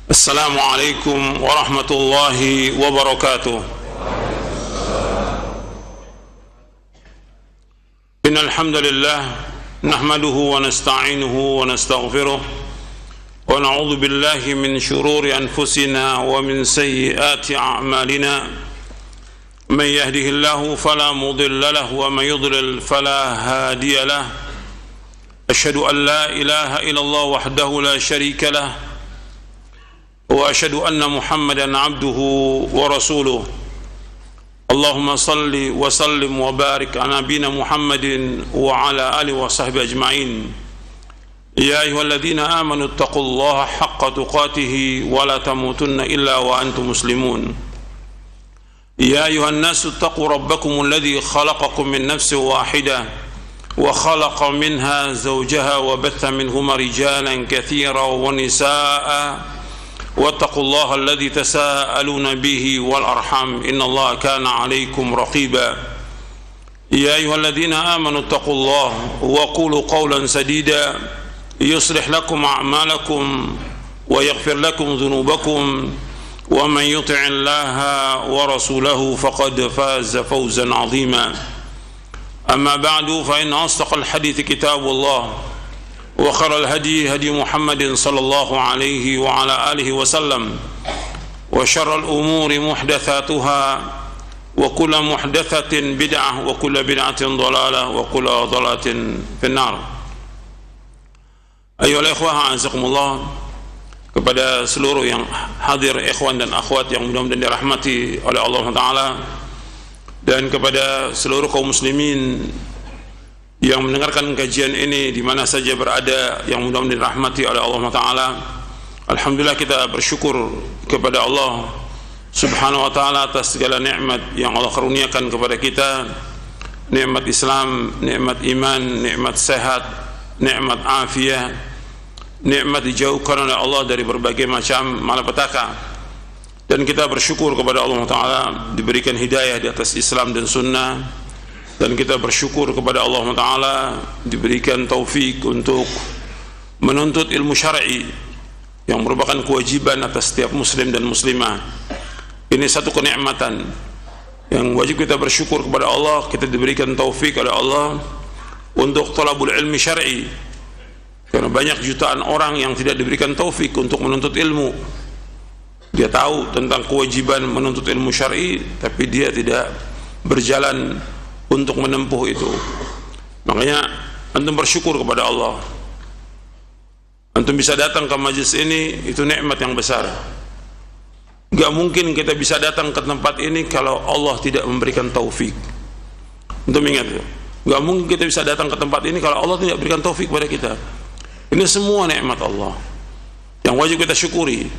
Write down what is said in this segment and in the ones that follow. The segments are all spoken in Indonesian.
Assalamualaikum warahmatullahi wabarakatuh. Innal hamdalillah nahmaduhu wa nasta'inuhu wa nastaghfiruh wa na'udzu billahi min shururi anfusina wa min sayyiati a'malina. Man yahdihillahu fala mudilla lahu wa man yudlil fala hadiya lahu. Asyhadu an la ilaha illallah wahdahu la syarika lahu وأشهد أن محمدًا عبده ورسوله. اللهم صل وسلم وبارك على نبينا محمد وعلى آله وصحبه أجمعين. يا أيها الذين آمنوا اتقوا الله حق تقاته ولا تموتن إلا وأنتم مسلمون. يا أيها الناس اتقوا ربكم الذي خلقكم من نفس واحدة وخلق منها زوجها وبث منهما رجالا كثيرا ونساء واتقوا الله الذي تساءلون به والأرحام إن الله كان عليكم رقيبا. يا أيها الذين آمنوا اتقوا الله وقولوا قولا سديدا يصلح لكم أعمالكم ويغفر لكم ذنوبكم ومن يطع الله ورسوله فقد فاز فوزا عظيما. أما بعد فإن أصدق الحديث كتاب الله وخير الهدي هدي محمد صلى الله عليه وعلى آله وسلم وشر الأمور محدثاتها وكل محدثة بدعة وكل بدعة ضلالة وكل ضلالة في النار. أيها الإخوة أعزكم الله, kepada seluruh yang hadir ikhwan dan akhwat yang mudah-mudahan dirahmati oleh Allah Ta'ala, dan kepada seluruh kaum muslimin yang mendengarkan kajian ini di mana saja berada yang mudah-mudahan dirahmati oleh Allah Ta'ala. Alhamdulillah, kita bersyukur kepada Allah Subhanahu wa Ta'ala atas segala nikmat yang Allah karuniakan kepada kita, nikmat Islam, nikmat iman, nikmat sehat, nikmat afiah, nikmat dijauhkan oleh Allah dari berbagai macam malapetaka. Dan kita bersyukur kepada Allah Ta'ala diberikan hidayah di atas Islam dan sunnah. Dan kita bersyukur kepada Allah Ta'ala diberikan taufik untuk menuntut ilmu syar'i yang merupakan kewajiban atas setiap muslim dan muslimah. Ini satu kenikmatan yang wajib kita bersyukur kepada Allah. Kita diberikan taufik oleh Allah untuk thalabul ilmi syar'i, karena banyak jutaan orang yang tidak diberikan taufik untuk menuntut ilmu. Dia tahu tentang kewajiban menuntut ilmu syar'i, tapi dia tidak berjalan untuk menempuh itu. Makanya antum bersyukur kepada Allah. Antum bisa datang ke majlis ini, itu nikmat yang besar. Gak mungkin kita bisa datang ke tempat ini kalau Allah tidak memberikan taufik. Antum ingat itu. Gak mungkin kita bisa datang ke tempat ini kalau Allah tidak berikan taufik kepada kita. Ini semua nikmat Allah yang wajib kita syukuri.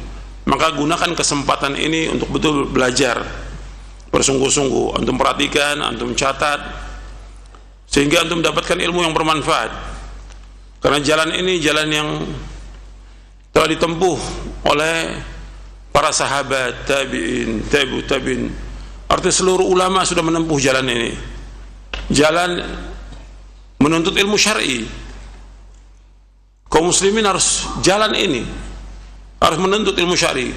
Maka gunakan kesempatan ini untuk betul belajar bersungguh-sungguh. Antum perhatikan, antum catat, sehingga antum dapatkan ilmu yang bermanfaat. Karena jalan ini jalan yang telah ditempuh oleh para sahabat, tabi'in, tabi'ut tabi'in. Artinya seluruh ulama sudah menempuh jalan ini, jalan menuntut ilmu syar'i. Kaum muslimin harus jalan ini, harus menuntut ilmu syar'i.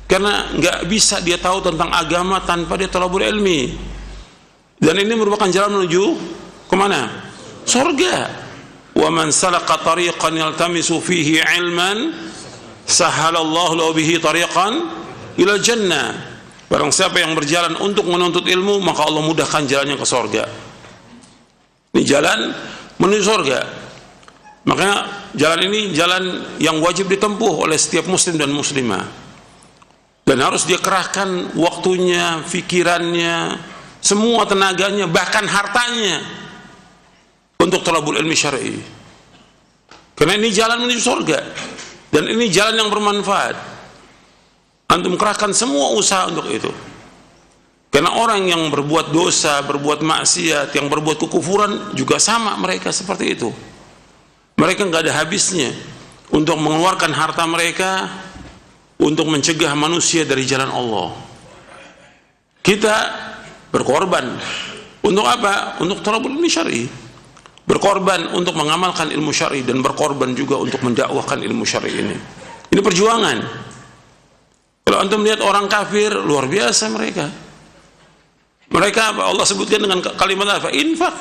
Karena nggak bisa dia tahu tentang agama tanpa dia thalabul ilmi. Dan ini merupakan jalan menuju kemana? Surga. Wa man salaka tariqan yaltamisu fihi ilman sahhalallahu lahu bihi tariqan ila jannah. Barang siapa yang berjalan untuk menuntut ilmu, maka Allah mudahkan jalannya ke surga. Ini jalan menuju surga. Makanya jalan ini jalan yang wajib ditempuh oleh setiap muslim dan muslimah. Dan harus dia kerahkan waktunya, pikirannya, semua tenaganya, bahkan hartanya untuk thalabul ilmi syar'i. Karena ini jalan menuju surga, dan ini jalan yang bermanfaat. Antum kerahkan semua usaha untuk itu. Karena orang yang berbuat dosa, berbuat maksiat, yang berbuat kekufuran juga sama, mereka seperti itu. Mereka nggak ada habisnya untuk mengeluarkan harta mereka untuk mencegah manusia dari jalan Allah. Kita berkorban untuk apa? Untuk thalabul ilmi syar'i. berkorban untuk mengamalkan ilmu syar'i dan berkorban juga untuk mendakwahkan ilmu syar'i ini. Ini perjuangan. Kalau antum lihat orang kafir, luar biasa mereka. Mereka apa? Allah sebutkan dengan kalimat apa? Infak.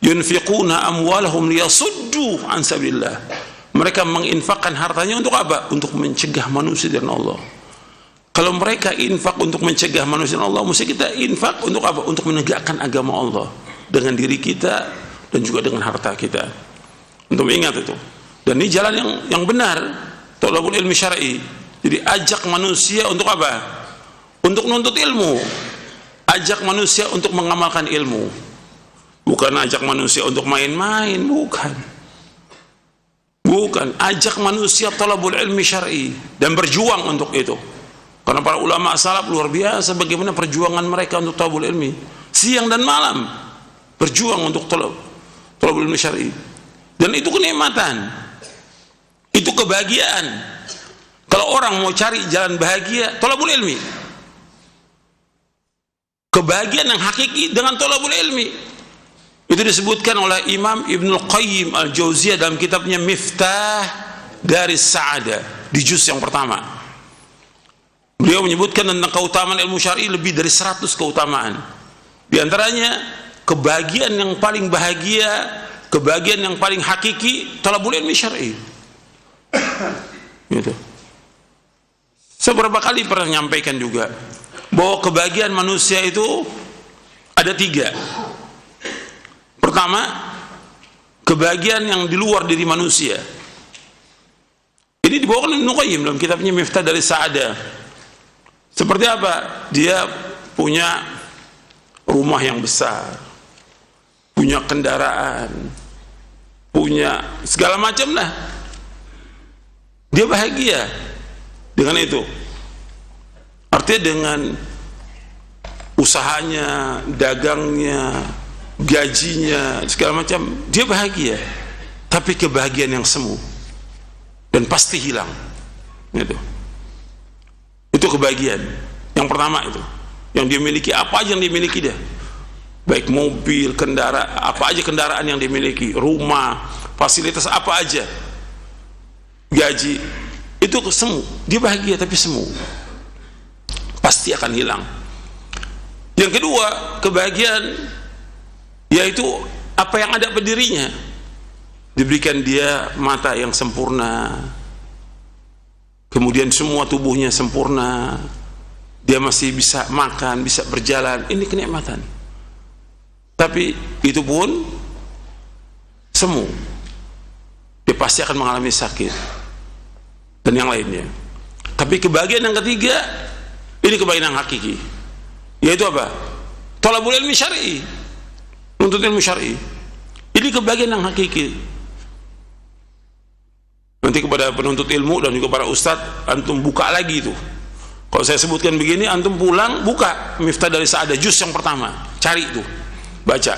Yunfiquna amwalahum liyasuddu an sabilillah. Mereka menginfakkan hartanya untuk apa? Untuk mencegah manusia dari Allah. Kalau mereka infak untuk mencegah manusia dari Allah, mesti kita infak untuk apa? Untuk menegakkan agama Allah dengan diri kita dan juga dengan harta kita. Untuk ingat itu. Dan ini jalan yang benar, thalabul ilmi syar'i. Jadi ajak manusia untuk apa? Untuk menuntut ilmu. Ajak manusia untuk mengamalkan ilmu. Bukan ajak manusia untuk main-main, bukan. Bukan, ajak manusia thalabul ilmi syar'i dan berjuang untuk itu. Karena para ulama salaf luar biasa bagaimana perjuangan mereka untuk thalabul ilmi. Siang dan malam berjuang untuk thalabul ilmi syar'i. Dan itu kenikmatan. Itu kebahagiaan. Kalau orang mau cari jalan bahagia, thalabul ilmi. Kebahagiaan yang hakiki dengan thalabul ilmi. Itu disebutkan oleh Imam Ibnul Qayyim Al-Jauziyah dalam kitabnya Miftah Daris Sa'adah di juz yang pertama. Beliau menyebutkan tentang keutamaan ilmu syar'i lebih dari 100 keutamaan. Di antaranya kebahagiaan yang paling bahagia, kebahagiaan yang paling hakiki thalabul ilmi syar'i. Gitu. Seberapa kali pernah menyampaikan juga bahwa kebahagiaan manusia itu ada 3. Pertama, kebahagiaan yang di luar diri manusia. Ini dibawakan Ibnu Qayyim dalam kitabnya Miftah Daris Sa'adah. Seperti apa? Dia punya rumah yang besar, punya kendaraan, punya segala macam lah. Dia bahagia dengan itu. Artinya dengan usahanya, dagangnya, gajinya, segala macam, dia bahagia. Tapi kebahagiaan yang semu dan pasti hilang. Itu kebahagiaan yang pertama itu. Yang dia miliki, apa aja yang dia miliki dia. Baik mobil, kendaraan, apa aja kendaraan yang dia miliki, rumah, fasilitas apa aja, gaji, itu semu. Dia bahagia tapi semu. Pasti akan hilang. Yang kedua, kebahagiaan yaitu apa yang ada pada dirinya. Diberikan dia mata yang sempurna, kemudian semua tubuhnya sempurna, dia masih bisa makan, bisa berjalan, ini kenikmatan. Tapi itu pun semu. Dia pasti akan mengalami sakit dan yang lainnya. Tapi kebahagiaan yang ketiga, ini kebahagiaan yang hakiki, yaitu apa? Thalabul ilmi syar'i, menuntut ilmu syar'i. Ini kebahagiaan yang hakiki. Nanti kepada penuntut ilmu dan juga para ustadz, antum buka lagi itu. Kalau saya sebutkan begini, antum pulang buka Miftah Daris Sa'adah juz yang pertama, cari itu, baca,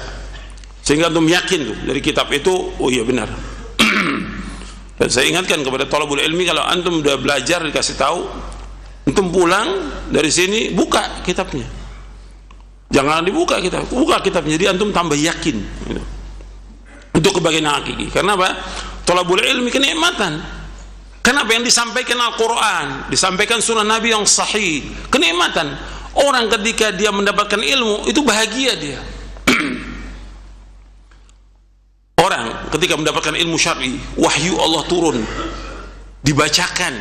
sehingga antum yakin tuh dari kitab itu, oh iya benar. Dan saya ingatkan kepada thalabul ilmi, kalau antum udah belajar dikasih tahu, antum pulang dari sini buka kitabnya, jangan dibuka kitab, buka kitabnya, jadi antum tambah yakin gitu. Itu kebahagiaan yang hakiki. Karena apa? Thalabul ilmi kenikmatan. Kenapa? Yang disampaikan Al-Quran, disampaikan sunnah Nabi yang sahih, kenikmatan. Orang ketika dia mendapatkan ilmu itu bahagia dia. Orang ketika mendapatkan ilmu syar'i, wahyu Allah turun, dibacakan,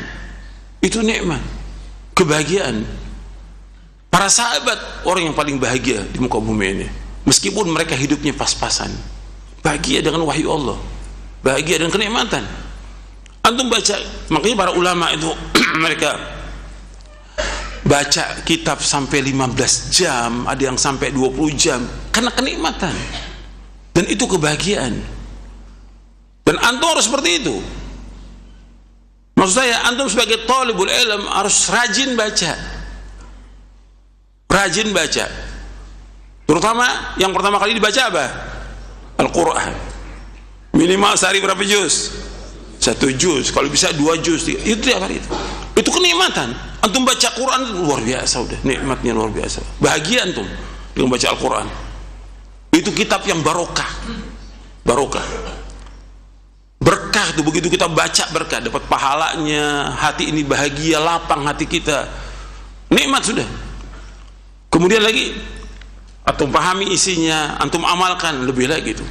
itu nikmat, kebahagiaan. Para sahabat orang yang paling bahagia di muka bumi ini, meskipun mereka hidupnya pas-pasan, bahagia dengan wahyu Allah, bahagia dan kenikmatan. Antum baca, makanya para ulama itu mereka baca kitab sampai 15 jam, ada yang sampai 20 jam karena kenikmatan. Dan itu kebahagiaan. Dan antum harus seperti itu. Maksud saya, antum sebagai thalibul ilm harus rajin baca. Rajin baca. Terutama yang pertama kali dibaca apa? Al-Quran. Minimal sehari berapa juz? 1 juz, kalau bisa 2 juz, itu tiap hari itu. Itu kenikmatan. Antum baca Quran luar biasa, udah nikmatnya luar biasa. Bahagia antum dengan baca Al-Quran. Itu kitab yang barokah. Barokah. berkah tuh, begitu kita baca berkah, dapat pahalanya, hati ini bahagia, lapang hati kita, nikmat sudah. Kemudian lagi antum pahami isinya, antum amalkan, lebih lagi itu.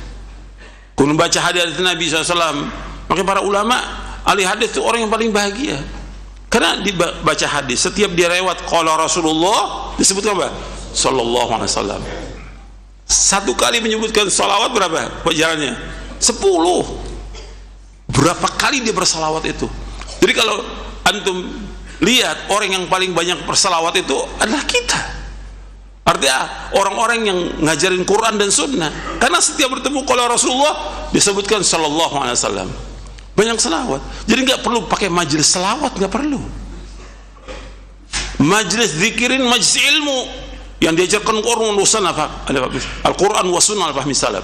Kemudian baca hadis Nabi SAW, makanya para ulama ahli hadis itu orang yang paling bahagia, karena dibaca hadis, setiap dia lewat qala Rasulullah disebutkan apa? Sallallahu alaihi wasallam. Satu kali menyebutkan salawat berapa perjalanannya? 10. Berapa kali dia bersalawat itu? Jadi kalau antum lihat orang yang paling banyak bersalawat itu adalah kita. Artinya orang-orang yang ngajarin Quran dan Sunnah. Karena setiap bertemu kalau Rasulullah disebutkan Sallallahu Alaihi Wasallam. Banyak salawat. Jadi nggak perlu pakai majelis salawat, nggak perlu. Majelis zikirin, majelis ilmu yang diajarkan Quran wa Sunnah, Al-Quran wa Sunnah al-Fahmi Salaf.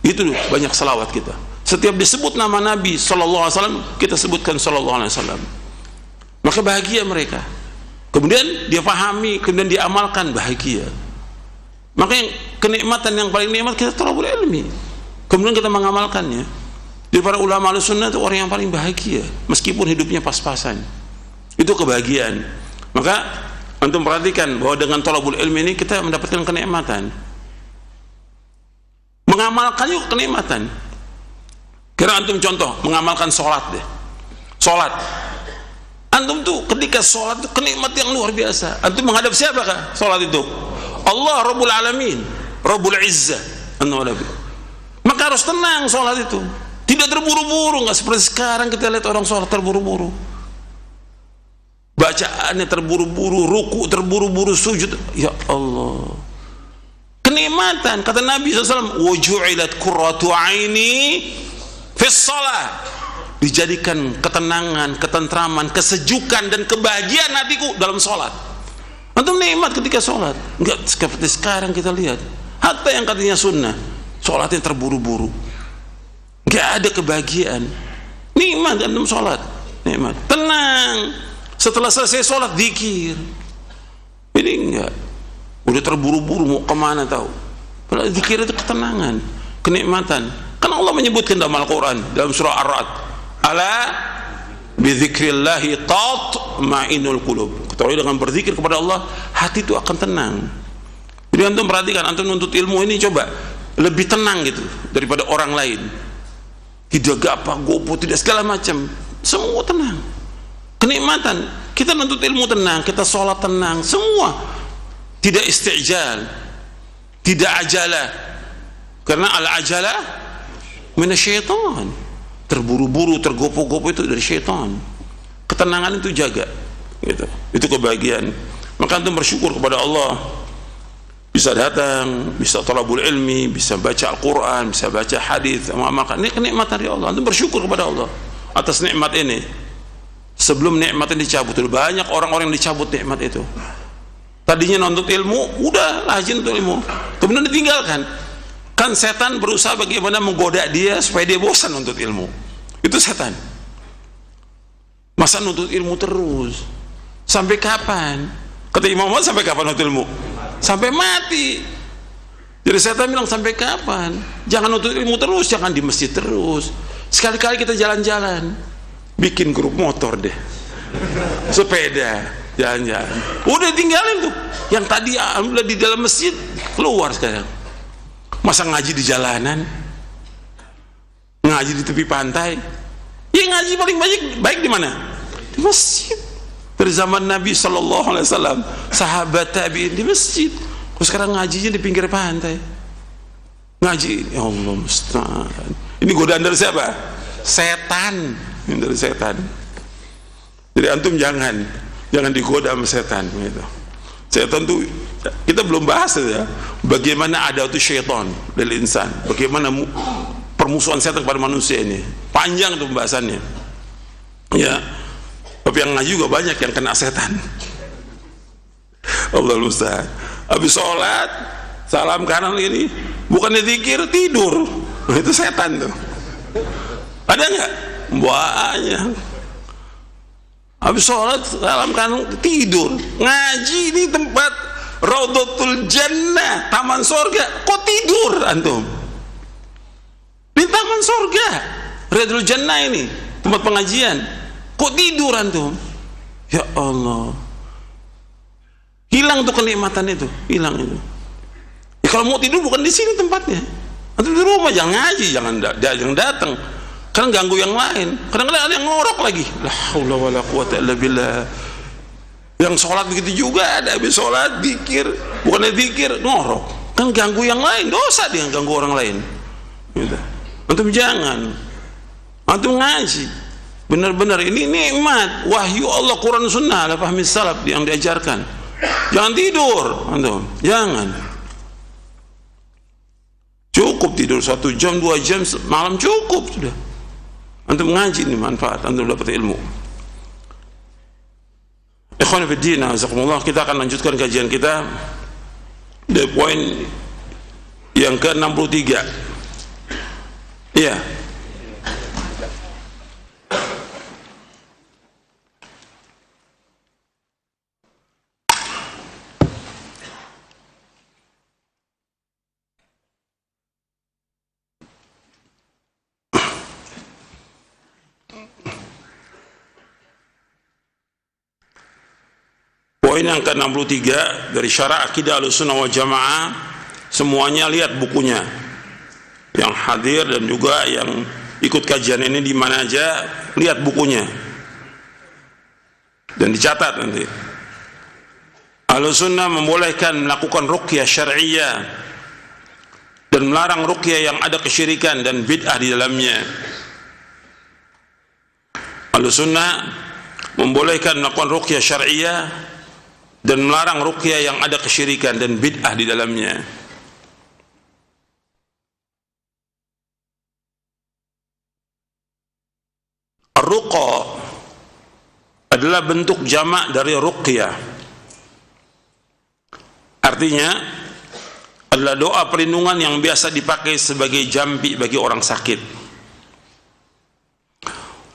Itu banyak salawat kita. Setiap disebut nama Nabi Sallallahu Alaihi Wasallam, kita sebutkan Sallallahu Alaihi Wasallam. Maka bahagia mereka. Kemudian dia pahami, kemudian dia amalkan, bahagia. Maka yang kenikmatan yang paling nikmat kita thalabul ilmi. Kemudian kita mengamalkannya. Jadi para ulama Ahlussunnah itu orang yang paling bahagia, meskipun hidupnya pas-pasan. Itu kebahagiaan. Maka antum perhatikan bahwa dengan thalabul ilmi ini kita mendapatkan kenikmatan. Mengamalkan juga kenikmatan. Kira antum contoh mengamalkan sholat deh. Sholat, antum tuh ketika sholat tuh kenikmat yang luar biasa. Antum menghadap siapakah sholat itu? Allah Rabbul Alamin, Rabbul Izzah. Maka harus tenang sholat itu, tidak terburu-buru. Nggak seperti sekarang kita lihat orang sholat terburu-buru, bacaannya terburu-buru, ruku terburu-buru, sujud. Ya Allah, kenikmatan. Kata Nabi SAW, waju'ilat qurratu aini fis shalah, dijadikan ketenangan, ketentraman, kesejukan dan kebahagiaan hatiku dalam sholat. Antum nikmat ketika sholat, enggak seperti sekarang kita lihat. Hatta yang katanya sunnah, sholatnya terburu-buru, enggak ada kebahagiaan. Nikmat antum sholat, nikmat, tenang. Setelah selesai sholat zikir. Ini enggak, udah terburu-buru mau kemana tahu. Padahal zikir itu ketenangan, kenikmatan. Karena Allah menyebutkan dalam Al-Quran, dalam surah Ar-Ra'd, ala bidzikrillahi tatma'inul qulub. Ketahui dengan berzikir kepada Allah, hati itu akan tenang. Jadi antum perhatikan, antum nuntut ilmu ini coba lebih tenang gitu daripada orang lain. Tidak gapah, gopo, tidak segala macam, semua tenang. Kenikmatan, kita nuntut ilmu tenang, kita sholat tenang, semua tidak istijal, tidak ajalah. Karena al-ajalah minasyaitan, terburu-buru, tergopo-gopo itu dari syaitan. Ketenangan itu jaga, gitu. Itu kebahagiaan. Maka antum bersyukur kepada Allah, bisa datang, bisa thalabul ilmi, bisa baca Al-Quran, bisa baca hadis, mengamalkan. Ini kenikmatan dari Allah. Antum bersyukur kepada Allah atas nikmat ini. Sebelum nikmat ini dicabut, banyak orang-orang yang dicabut nikmat itu. Tadinya nuntut ilmu, udah rajin untuk ilmu, kemudian ditinggalkan. Kan setan berusaha bagaimana menggoda dia supaya dia bosan nuntut ilmu. Itu setan. Masa nuntut ilmu terus? Sampai kapan? Kata Imam Ahmad, sampai kapan nuntut ilmu? Sampai mati. Jadi setan bilang sampai kapan? Jangan nuntut ilmu terus, jangan di masjid terus. Sekali-kali kita jalan-jalan, bikin grup motor deh, sepeda, jalan-jalan. Udah tinggalin tuh. Yang tadi alhamdulillah di dalam masjid, keluar sekarang. Masa ngaji di jalanan, ngaji di tepi pantai? Ya ngaji paling baik di mana? Di masjid. Dari zaman Nabi Sallallahu Alaihi Wasallam, sahabat tabi'in di masjid. Kok sekarang ngajinya di pinggir pantai? Ngaji, ya Allah musta'an. Ini godaan dari siapa? Setan. Ini dari setan. Jadi antum jangan digoda sama setan gitu. Setan tuh kita belum bahas ya, bagaimana ada itu syaitan dari insan, bagaimana permusuhan setan kepada manusia ini. Panjang tuh pembahasannya. Ya, tapi yang ngaji juga banyak yang kena setan. Allah musta'an. Habis sholat, salam kanan ini, bukannya zikir, tidur. Nah, itu setan tuh. Ada nggak? Banyak. Habis sholat, salam kanan, tidur. Ngaji ini tempat Raudhatul Jannah, taman sorga. Kok tidur antum? Di taman sorga, Riyadul Jannah ini, tempat pengajian. Kok tidur antum? Ya Allah, hilang tuh kenikmatan itu, hilang itu. Ya, kalau mau tidur bukan di sini tempatnya, antum di rumah, jangan ngaji, jangan datang, karena ganggu yang lain. Kadang-kadang ada yang ngorok lagi, la haula wala quwata illa billah. Yang sholat begitu juga ada, habis sholat zikir, bukannya zikir, ngorok, kan ganggu yang lain, dosa dia ganggu orang lain. Gitu. Antum jangan, antum ngaji, benar-benar ini nikmat wahyu Allah, Quran Sunnah, ala fahmi salaf yang diajarkan. Jangan tidur antum, jangan. Cukup tidur 1 jam 2 jam malam, cukup sudah. Antum ngaji, ini manfaat, antum dapat ilmu. Ikhwan fillah, jazakumullah. Kita akan lanjutkan kajian kita dari poin yang ke-63. Iya. Poin yang ke-63 dari Syarah Aqidah Ahlussunnah wal Jamaah. Semuanya lihat bukunya, yang hadir dan juga yang ikut kajian ini di mana aja, lihat bukunya dan dicatat nanti. Ahlussunnah membolehkan melakukan ruqyah syar'iyyah dan melarang ruqyah yang ada kesyirikan dan bid'ah di dalamnya. Ahlussunnah membolehkan melakukan ruqyah syar'iyyah dan melarang ruqyah yang ada kesyirikan dan bid'ah di dalamnya. Ar-ruqa adalah bentuk jamak dari ruqyah. Artinya adalah doa perlindungan yang biasa dipakai sebagai jambi bagi orang sakit.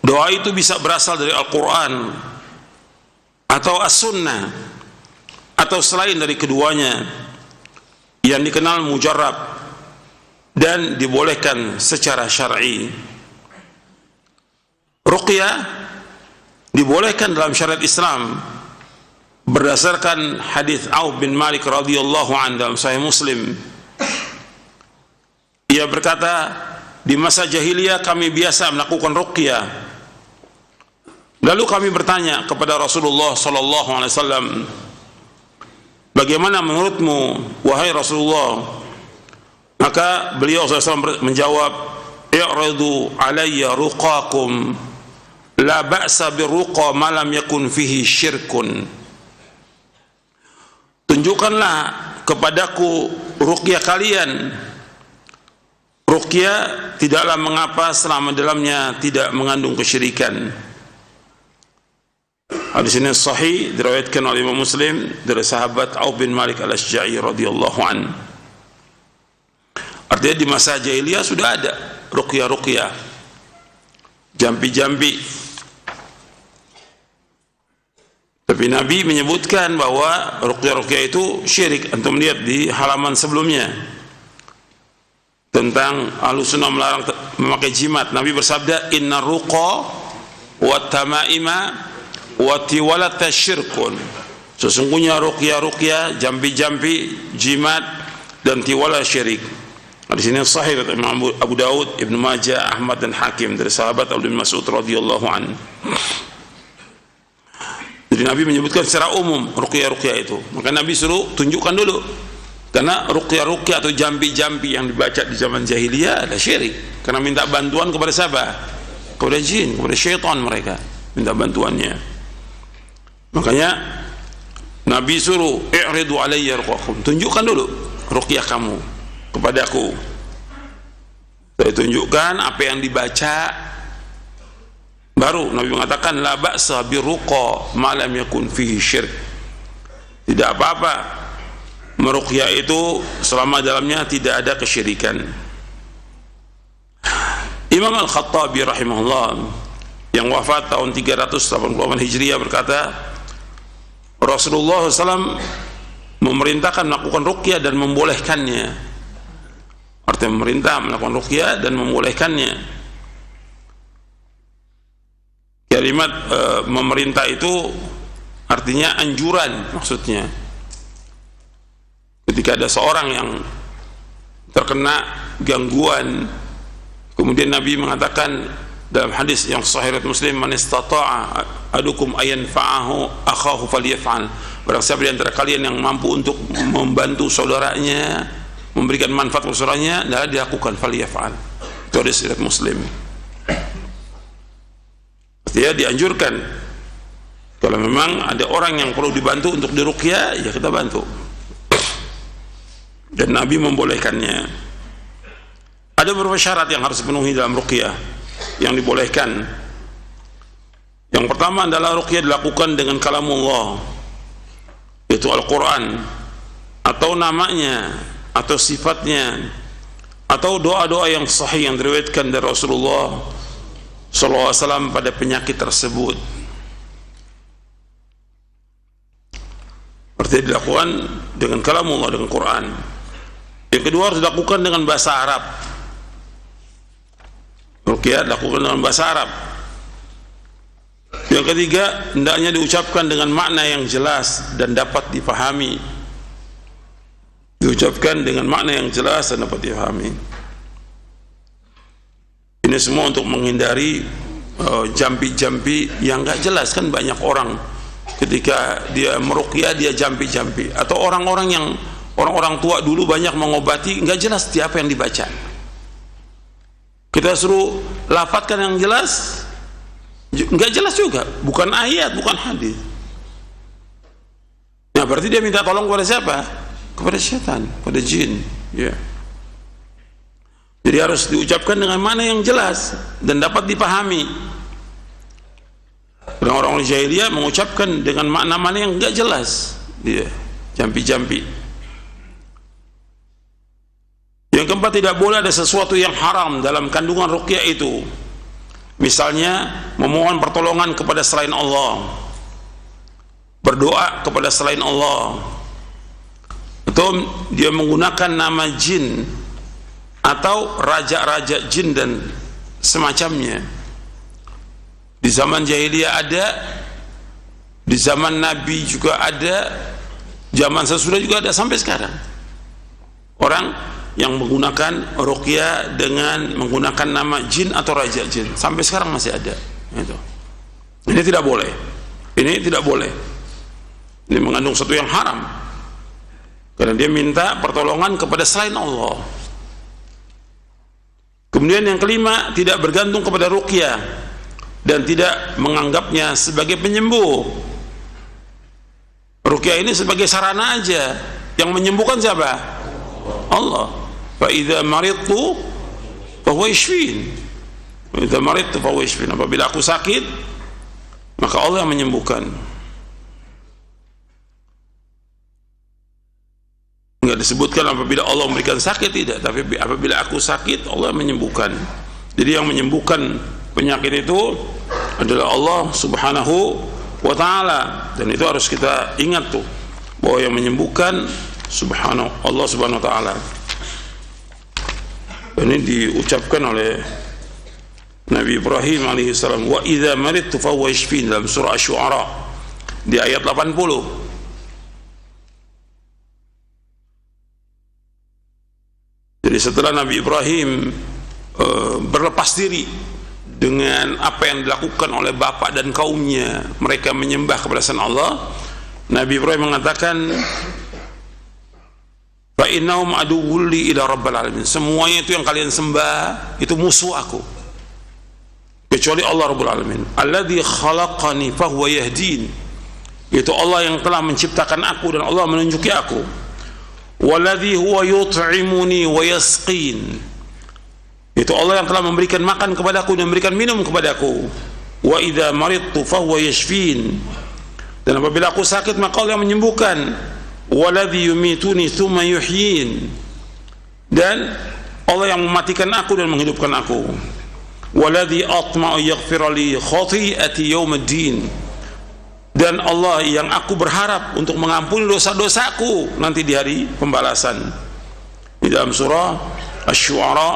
Doa itu bisa berasal dari Al-Quran atau As-Sunnah atau selain dari keduanya, yang dikenal mujarrab dan dibolehkan secara syar'i. Ruqyah dibolehkan dalam syariat Islam berdasarkan hadis Auf bin Malik radhiyallahu anhu dalam Sahih Muslim. Ia berkata, di masa jahiliyah kami biasa melakukan ruqyah. Lalu kami bertanya kepada Rasulullah sallallahu alaihi wasallam, bagaimana menurutmu wahai Rasulullah? Maka beliau SAW menjawab, i'ridu alayya ruqakum la ba'sa birruqa ma lam yakun fihi syirkun. Tunjukkanlah kepadaku ruqyah kalian. Ruqyah tidaklah mengapa selama dalamnya tidak mengandung kesyirikan. Hadis ini sahih, diriwayatkan oleh Imam Muslim dari sahabat Auf bin Malik Al-Asyja'i radhiyallahu an. Artinya di masa jahiliyah sudah ada ruqyah-ruqyah, jampi-jampi. Tapi Nabi menyebutkan bahwa ruqyah-ruqyah itu syirik. Antum lihat di halaman sebelumnya tentang Ahlussunnah melarang memakai jimat. Nabi bersabda, inna ruqa wa tamaima wa tiwalata syirkun. Sesungguhnya ruqyah-ruqyah, jampi-jampi, jimat dan tiwala syirik. Di sini sahih dari Imam Abu Daud, Ibnu Majah, Ahmad dan Hakim dari sahabat Abdul Mas'ud radhiyallahu an. Jadi Nabi menyebutkan secara umum ruqyah-ruqyah itu. Maka Nabi suruh tunjukkan dulu. Karena ruqyah-ruqyah atau jampi-jampi yang dibaca di zaman jahiliyah ada syirik. Karena minta bantuan kepada siapa? Kepada jin, kepada syaitan mereka minta bantuannya. Makanya Nabi suruh i'ridu alayya ruqakum, tunjukkan dulu ruqyah kamu kepadaku. Saya tunjukkan apa yang dibaca, baru Nabi mengatakan la ba'sa birruqa ma lam yakun fihi syirk. Tidak apa-apa meruqyah itu selama dalamnya tidak ada kesyirikan. Imam Al-Khattabi rahimahullah yang wafat tahun 388 Hijriah berkata, Rasulullah SAW memerintahkan melakukan ruqyah dan membolehkannya. Artinya memerintah melakukan ruqyah dan membolehkannya. Kalimat memerintah itu artinya anjuran, maksudnya ketika ada seorang yang terkena gangguan, kemudian Nabi mengatakan dalam hadis yang sahih riwayat Muslim, man istata'a adukum ayanfa'ahu akhahu falyaf'al. Barang siapa di antara kalian yang mampu untuk membantu saudaranya, memberikan manfaat kepada saudaranya, adalah dilakukan, falyaf'al. Itu hadis riwayat Muslim. Artinya dianjurkan, kalau memang ada orang yang perlu dibantu untuk diruqyah, ya kita bantu. Dan Nabi membolehkannya. Ada beberapa syarat yang harus dipenuhi dalam ruqyah yang dibolehkan. Yang pertama adalah ruqyah dilakukan dengan kalamullah, yaitu Al-Quran, atau namanya, atau sifatnya, atau doa-doa yang sahih yang diriwayatkan dari Rasulullah SAW pada penyakit tersebut. Artinya dilakukan dengan kalamullah, dengan Quran. Yang kedua harus dilakukan dengan bahasa Arab. Ruqyah dilakukan dengan bahasa Arab. Yang ketiga, hendaknya diucapkan dengan makna yang jelas dan dapat dipahami. Diucapkan dengan makna yang jelas dan dapat dipahami. Ini semua untuk menghindari jampi-jampi yang enggak jelas. Kan banyak orang ketika dia meruqyah dia jampi-jampi, atau orang-orang tua dulu banyak mengobati enggak jelas siapa yang dibaca. Kita suruh lafadzkan yang jelas, enggak jelas juga, bukan ayat, bukan hadis. Nah, berarti dia minta tolong kepada siapa? Kepada setan, kepada jin, ya. Jadi harus diucapkan dengan mana yang jelas dan dapat dipahami. Orang-orang jahiliyah mengucapkan dengan makna-makna yang enggak jelas, dia jampi-jampi. Yang keempat, tidak boleh ada sesuatu yang haram dalam kandungan ruqyah itu. Misalnya memohon pertolongan kepada selain Allah, berdoa kepada selain Allah, atau dia menggunakan nama jin atau raja-raja jin dan semacamnya. Di zaman jahiliyah ada, di zaman Nabi juga ada, zaman sesudah juga ada, sampai sekarang orang yang menggunakan ruqyah dengan menggunakan nama jin atau raja jin, sampai sekarang masih ada. Itu. Ini tidak boleh. Ini tidak boleh. Ini mengandung sesuatu yang haram, karena dia minta pertolongan kepada selain Allah. Kemudian yang kelima, tidak bergantung kepada ruqyah dan tidak menganggapnya sebagai penyembuh. Ruqyah ini sebagai sarana aja, yang menyembuhkan siapa? Allah. Fa idza maridtu fa huwa yashfin. Fa idza maridtu fa huwa yashfin. Apabila aku sakit, maka Allah yang menyembuhkan. Enggak disebutkan apabila Allah memberikan sakit, tidak, tapi apabila aku sakit, Allah menyembuhkan. Jadi yang menyembuhkan penyakit itu adalah Allah Subhanahu wa ta'ala, dan itu harus kita ingat tuh, bahwa yang menyembuhkan Allah Subhanahu wa ta'ala. Ini diucapkan oleh Nabi Ibrahim alaihissalam, wa idza maridtu fa huwa yashfin, dalam surah Asy-Syu'ara di ayat 80. Jadi setelah Nabi Ibrahim berlepas diri dengan apa yang dilakukan oleh bapak dan kaumnya, mereka menyembah kepada selain Allah, Nabi Ibrahim mengatakan, fa innahum aduwwul li ila rabbil alamin, semuanya itu yang kalian sembah itu musuh aku, kecuali Allah Rabbul Alamin. Alladzi khalaqani fa huwa yahdin, itu Allah yang telah menciptakan aku dan Allah menunjuki aku. Walladzi huwa yut'imuni wa yasqin, itu Allah yang telah memberikan makan kepadaku dan memberikan minum kepadaku. Wa idza maridtu fa huwa yashfin, dan apabila aku sakit maka Allah yang menyembuhkan. Walladzi yumituni tsumma yuhyin, dan Allah yang mematikan aku dan menghidupkan aku. Walladzi atma'u yaghfira li khati'ati yaumiddin, dan Allah yang aku berharap untuk mengampuni dosa-dosaku nanti di hari pembalasan. Di dalam surah Asy-Syu'ara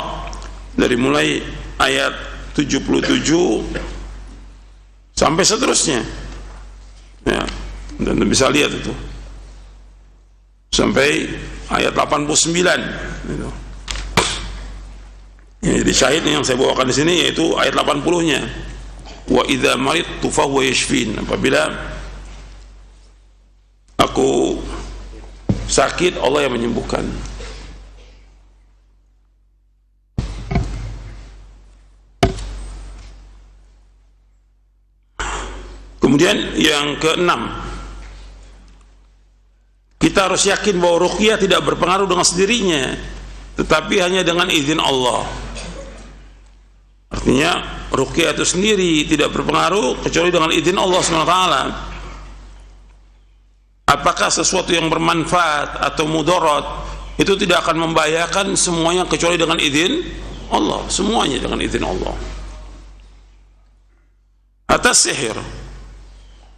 dari mulai ayat 77 sampai seterusnya. Ya, dan bisa lihat itu sampai ayat 89 itu. Ya, jadi syahid yang saya bawakan di sini yaitu ayat 80-nya. Wa idza maridtu fa huwa yashfin. Apabila aku sakit, Allah yang menyembuhkan. Kemudian yang keenam, kita harus yakin bahwa ruqyah tidak berpengaruh dengan sendirinya, tetapi hanya dengan izin Allah. Artinya ruqyah itu sendiri tidak berpengaruh kecuali dengan izin Allah SWT. Apakah sesuatu yang bermanfaat atau mudarat itu tidak akan membahayakan semuanya kecuali dengan izin Allah, semuanya dengan izin Allah. Atas sihir,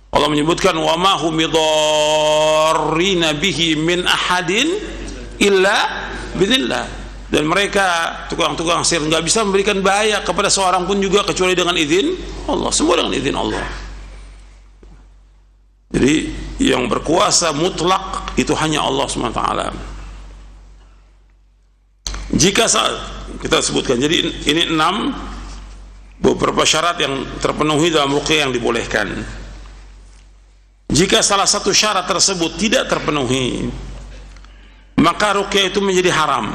Allah menyebutkan wa ma hum bidarrina bihi min ahadin illa bidzillah, dan mereka tukang-tukang sihir nggak bisa memberikan bahaya kepada seorang pun juga kecuali dengan izin Allah, semua dengan izin Allah. Jadi yang berkuasa mutlak itu hanya Allah SWT. Jika kita sebutkan, jadi ini 6 beberapa syarat yang terpenuhi dalam ruqyah yang dibolehkan. Jika salah satu syarat tersebut tidak terpenuhi, maka ruqyah itu menjadi haram.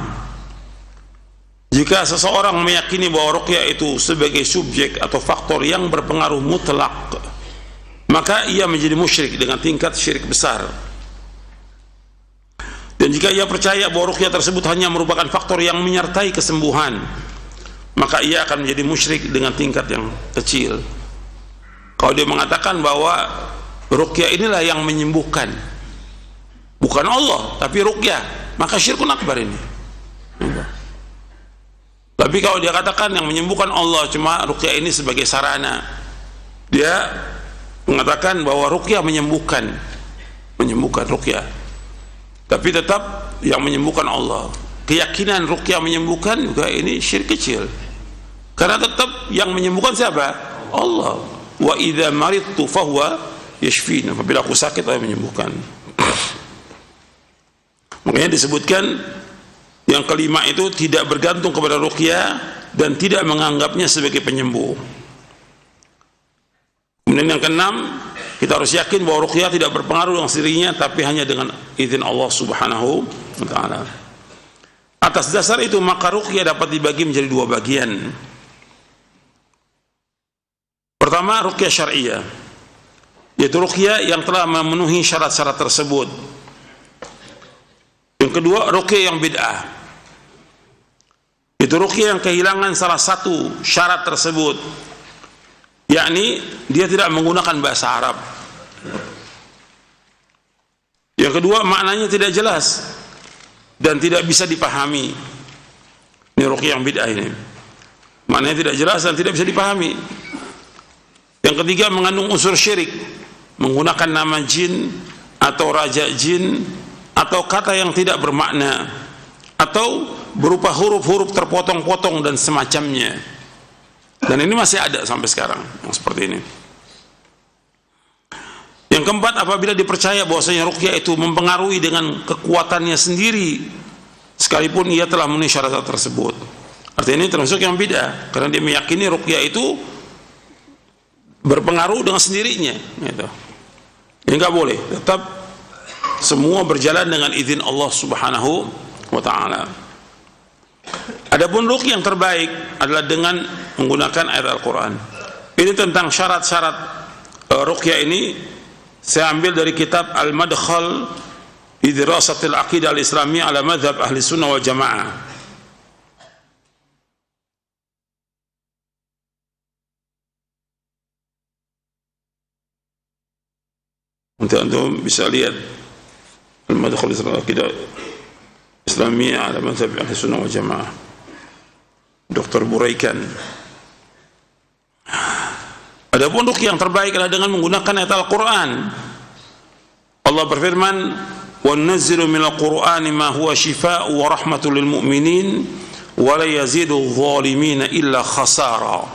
Jika seseorang meyakini bahwa ruqyah itu sebagai subjek atau faktor yang berpengaruh mutlak, maka ia menjadi musyrik dengan tingkat syirik besar. Dan jika ia percaya bahwa ruqyah tersebut hanya merupakan faktor yang menyertai kesembuhan, maka ia akan menjadi musyrik dengan tingkat yang kecil. Kalau dia mengatakan bahwa ruqyah inilah yang menyembuhkan, bukan Allah tapi ruqyah, maka syirkun akbar ini. Tapi kalau dia katakan yang menyembuhkan Allah, cuma ruqyah ini sebagai sarana, dia mengatakan bahwa ruqyah menyembuhkan ruqyah, tapi tetap yang menyembuhkan Allah. Keyakinan ruqyah menyembuhkan juga ini syirik kecil, karena tetap yang menyembuhkan siapa? Allah. Wa idza maridtu fahuwa yashfin. Apabila aku sakit, Allah menyembuhkan. Makanya disebutkan yang kelima itu tidak bergantung kepada ruqyah dan tidak menganggapnya sebagai penyembuh. Kemudian yang keenam, kita harus yakin bahwa ruqyah tidak berpengaruh dengan sendirinya, tapi hanya dengan izin Allah Subhanahu wa ta'ala. Atas dasar itu, maka ruqyah dapat dibagi menjadi 2 bagian. Pertama, ruqyah syar'iyyah, yaitu ruqyah yang telah memenuhi syarat-syarat tersebut. Yang kedua, ruqyah yang bid'ah, itu ruqyah yang kehilangan salah satu syarat tersebut, yakni dia tidak menggunakan bahasa Arab. Yang kedua, maknanya tidak jelas dan tidak bisa dipahami. Ini ruqyah yang bid'ah ini, maknanya tidak jelas dan tidak bisa dipahami. Yang ketiga, mengandung unsur syirik, menggunakan nama jin atau raja jin atau kata yang tidak bermakna, atau berupa huruf-huruf terpotong-potong dan semacamnya. Dan ini masih ada sampai sekarang yang seperti ini. Yang keempat, apabila dipercaya bahwasanya ruqyah itu mempengaruhi dengan kekuatannya sendiri, sekalipun ia telah memenuhi syarat tersebut. Artinya ini termasuk yang bid'ah, karena dia meyakini ruqyah itu berpengaruh dengan sendirinya, gitu. Ini nggak boleh. Tetap semua berjalan dengan izin Allah Subhanahu wa ta'ala. Adapun ruqyah yang terbaik adalah dengan menggunakan ayat Al-Quran. Ini tentang syarat-syarat ruqyah ini saya ambil dari kitab Al-Madkhal fi Dirasatil Aqidah Al-Islamiyah ala Madhab Ahli Sunnah wal Jamaah. Nanti antum bisa lihat Al-Madkhal fi Aqidah Islamiyah ala Madhab Ahli Sunnah wal Jamaah, Dr. Buraikan. Adapun ruqyah yang terbaik adalah dengan menggunakan ayat Al-Quran. Allah berfirman, wa nunazzilu minal Qur'ani ma huwa shifaa'un wa rahmatul lil mu'minin wa la yazidu adh-dhalimina illa khasara.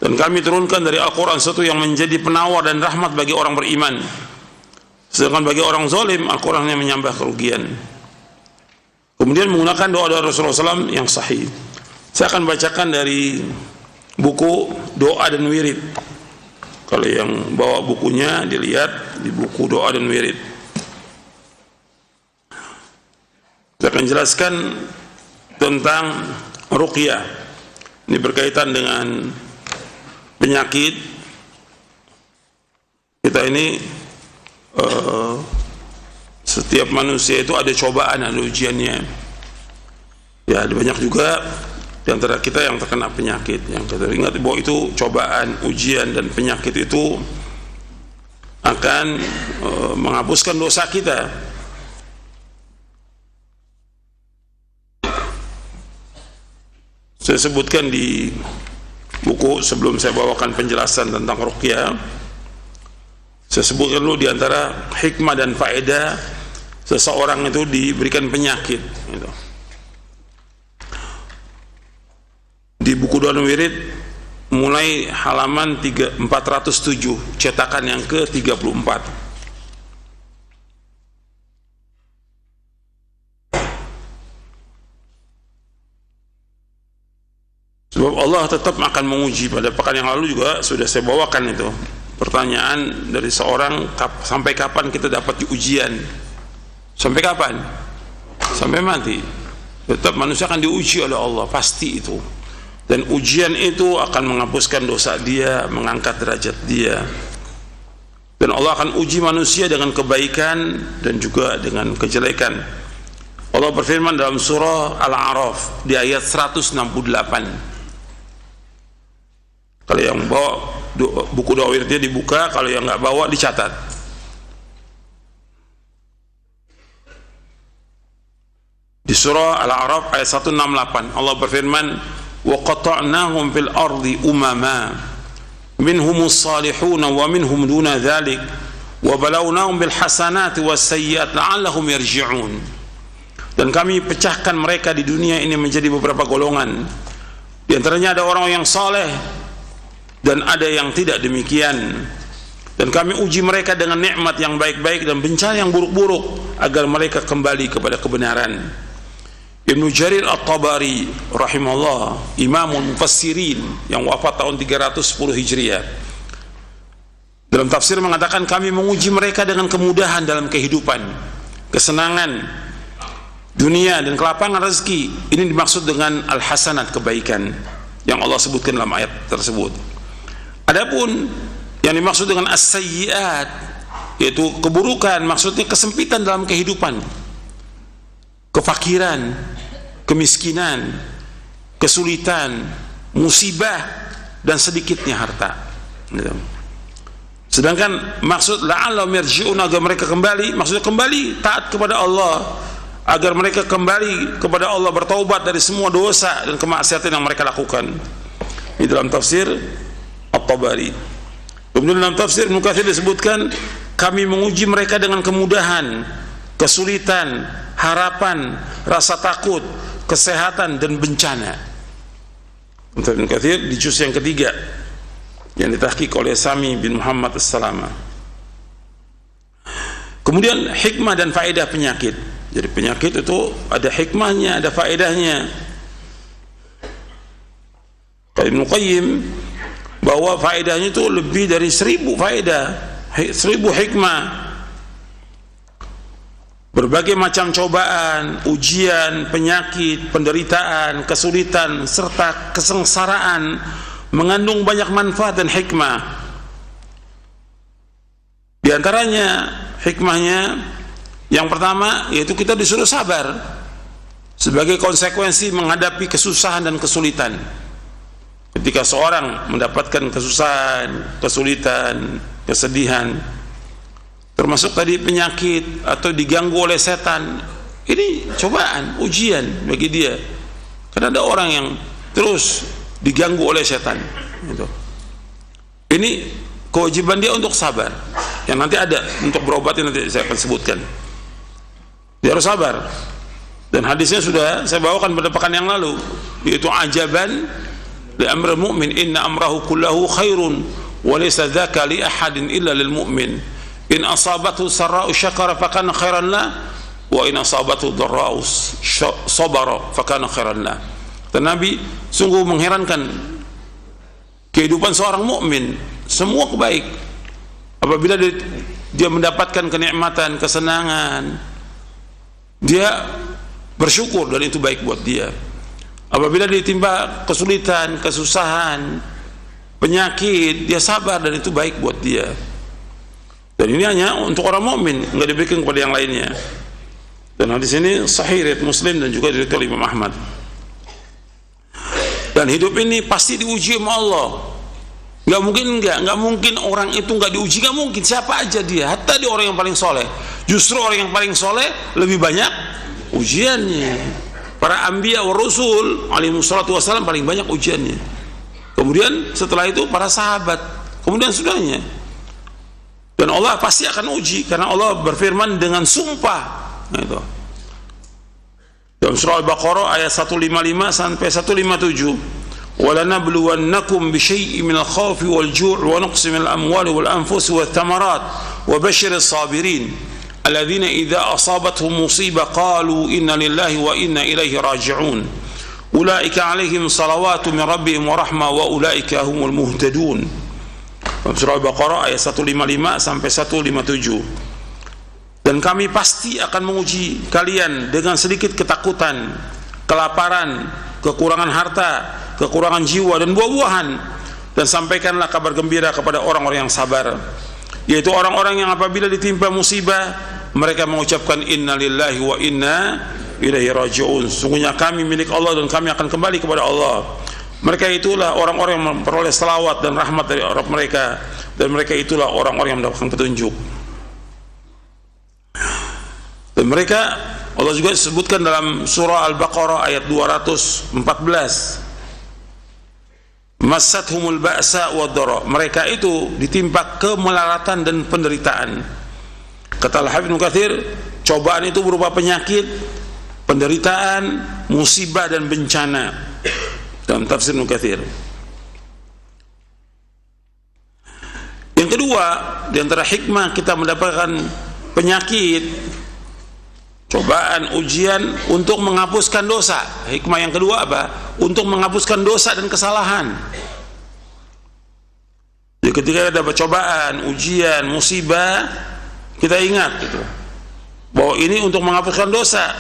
Dan kami turunkan dari Al-Quran sesuatu yang menjadi penawar dan rahmat bagi orang beriman. Sedangkan bagi orang zalim, Al-Quran yang menyambah kerugian. Kemudian menggunakan doa-doa Rasulullah SAW yang sahih. Saya akan bacakan dari buku Doa dan Wirid. Kalau yang bawa bukunya dilihat di buku Doa dan Wirid. Saya akan jelaskan tentang ruqyah. Ini berkaitan dengan penyakit. Kita ini setiap manusia itu ada cobaan, ada ujiannya. Ya, ada banyak juga di antara kita yang terkena penyakit. Yang kita ingat bahwa itu cobaan, ujian dan penyakit itu akan menghapuskan dosa kita. Saya sebutkan di buku sebelum saya bawakan penjelasan tentang ruqyah. Saya sebutkan dulu di antara hikmah dan faedah seseorang itu diberikan penyakit. Gitu. Di buku Doa dan Wirid mulai halaman 407, cetakan yang ke-34. Sebab Allah tetap akan menguji. Pada pekan yang lalu juga sudah saya bawakan itu pertanyaan dari seorang, sampai kapan kita dapat ujian? Sampai kapan? Sampai mati. Tetap manusia akan diuji oleh Allah, pasti itu. Dan ujian itu akan menghapuskan dosa dia, mengangkat derajat dia. Dan Allah akan uji manusia dengan kebaikan dan juga dengan kejelekan. Allah berfirman dalam surah Al-A'raf di ayat 168. Kalau yang bawa buku doa wiridnya dibuka, kalau yang nggak bawa dicatat. Di surah Al-A'raf ayat 168 Allah berfirman, wa qata'nahum fil ardi umama minhumus salihun wa minhum duna dhalik wa balawnahum bil hasanati was sayyiat la'allahum yarji'un. Dan kami pecahkan mereka di dunia ini menjadi beberapa golongan. Di antaranya ada orang yang saleh dan ada yang tidak demikian. Dan kami uji mereka dengan nikmat yang baik-baik dan bencana yang buruk-buruk agar mereka kembali kepada kebenaran. Ibnu Jarir At-Tabari rahimahullah, imamul mufassirin yang wafat tahun 310 Hijriah, dalam tafsir mengatakan kami menguji mereka dengan kemudahan dalam kehidupan, kesenangan dunia dan kelapangan rezeki. Ini dimaksud dengan al-hasanat, kebaikan yang Allah sebutkan dalam ayat tersebut. Adapun yang dimaksud dengan as-sayyiat, yaitu keburukan, maksudnya kesempitan dalam kehidupan, kefakiran, kemiskinan, kesulitan, musibah, dan sedikitnya harta. Sedangkan maksud la'allahum yarji'un, agar mereka kembali, maksudnya kembali taat kepada Allah, agar mereka kembali kepada Allah, bertaubat dari semua dosa dan kemaksiatan yang mereka lakukan. Ini dalam tafsir At-Tabari. Kemudian dalam tafsir Ibnu Katsir disebutkan kami menguji mereka dengan kemudahan, kesulitan, harapan, rasa takut, kesehatan dan bencana. Ibnu Katsir di juz yang ketiga yang ditahqiq oleh Sami bin Muhammad As-Salama. Kemudian hikmah dan faedah penyakit. Jadi penyakit itu ada hikmahnya, ada faedahnya. Ibnu Qayyim bahwa faedahnya itu lebih dari 1000 faedah, 1000 hikmah. Berbagai macam cobaan, ujian, penyakit, penderitaan, kesulitan, serta kesengsaraan mengandung banyak manfaat dan hikmah. Di antaranya hikmahnya yang pertama yaitu kita disuruh sabar sebagai konsekuensi menghadapi kesusahan dan kesulitan. Ketika seorang mendapatkan kesusahan, kesulitan, kesedihan, termasuk tadi penyakit atau diganggu oleh setan, ini cobaan, ujian bagi dia. Karena ada orang yang terus diganggu oleh setan. Ini kewajiban dia untuk sabar. Yang nanti ada untuk berobatnya, nanti saya akan sebutkan. Dia harus sabar. Dan hadisnya sudah saya bawakan pada pekan yang lalu, yaitu ajaban li amril mu'min inna amrahu kullahu khairun wa laysa dzaka li ahadin illa lil mu'min in asabathu sarra'u syakara fakana khairan la wa in asabathu dharra'u sabara fakana khairan la. Dan Nabi sungguh mengherankan kehidupan seorang mukmin, semua kebaik apabila dia mendapatkan kenikmatan, kesenangan, dia bersyukur dan itu baik buat dia. Apabila ditimpa kesulitan, kesusahan, penyakit, dia sabar dan itu baik buat dia. Dan ini hanya untuk orang mukmin, enggak diberikan kepada yang lainnya. Dan hadis ini sahih riwayat Muslim dan juga diriwayatkan oleh Imam Ahmad. Dan hidup ini pasti diuji sama Allah. Enggak mungkin orang itu enggak diuji, enggak mungkin. Siapa aja dia, hatta dia orang yang paling soleh. Justru orang yang paling soleh lebih banyak ujiannya. Para anbiya wa rasul alaihi wassalatu wassalam paling banyak ujiannya. Kemudian setelah itu para sahabat, kemudian sudahnya. Dan Allah pasti akan uji karena Allah berfirman dengan sumpah. Nah, itu. Dalam surah Al-Baqarah ayat 155 sampai 157. وَلَنَبْلُوَنَّكُمْ بِشَيْءٍ مِنَ الْخَوْفِ وَالْجُوعِ وَنَقْصٍ مِنَ الْأَمْوَالِ وَالْأَنْفُسِ وَالثَّمَرَاتِ وَبَشِّرِ الصَّابِرِينَ الذين إذا أصابتهم مصيبة قالوا إنا لله وإنا إليه راجعون أولئك عليهم صلوات من ربهم ورحمة وأولئك هم المهتدون. Surah Al-Baqarah ayat 155 sampai 157. Dan kami pasti akan menguji kalian dengan sedikit ketakutan, kelaparan, kekurangan harta, kekurangan jiwa dan buah-buahan, dan sampaikanlah kabar gembira kepada orang-orang yang sabar, yaitu orang-orang yang apabila ditimpa musibah mereka mengucapkan inna lillahi wa inna ilaihi raji'un. Sungguhnya kami milik Allah dan kami akan kembali kepada Allah. Mereka itulah orang-orang yang memperoleh selawat dan rahmat dari Rabb mereka, dan mereka itulah orang-orang yang mendapatkan petunjuk. Dan mereka, Allah juga sebutkan dalam surah Al-Baqarah ayat 214, massathumul ba'sa wad-dara, mereka itu ditimpa kemelaratan dan penderitaan. Kata Al-Hafidz Ibnu Katsir, cobaan itu berupa penyakit, penderitaan, musibah dan bencana. Dalam tafsir Ibnu Katsir. Yang kedua, di antara hikmah kita mendapatkan penyakit, cobaan, ujian untuk menghapuskan dosa. Hikmah yang kedua apa? Untuk menghapuskan dosa dan kesalahan. Jadi ketika ada cobaan, ujian, musibah, kita ingat gitu, bahwa ini untuk menghapuskan dosa.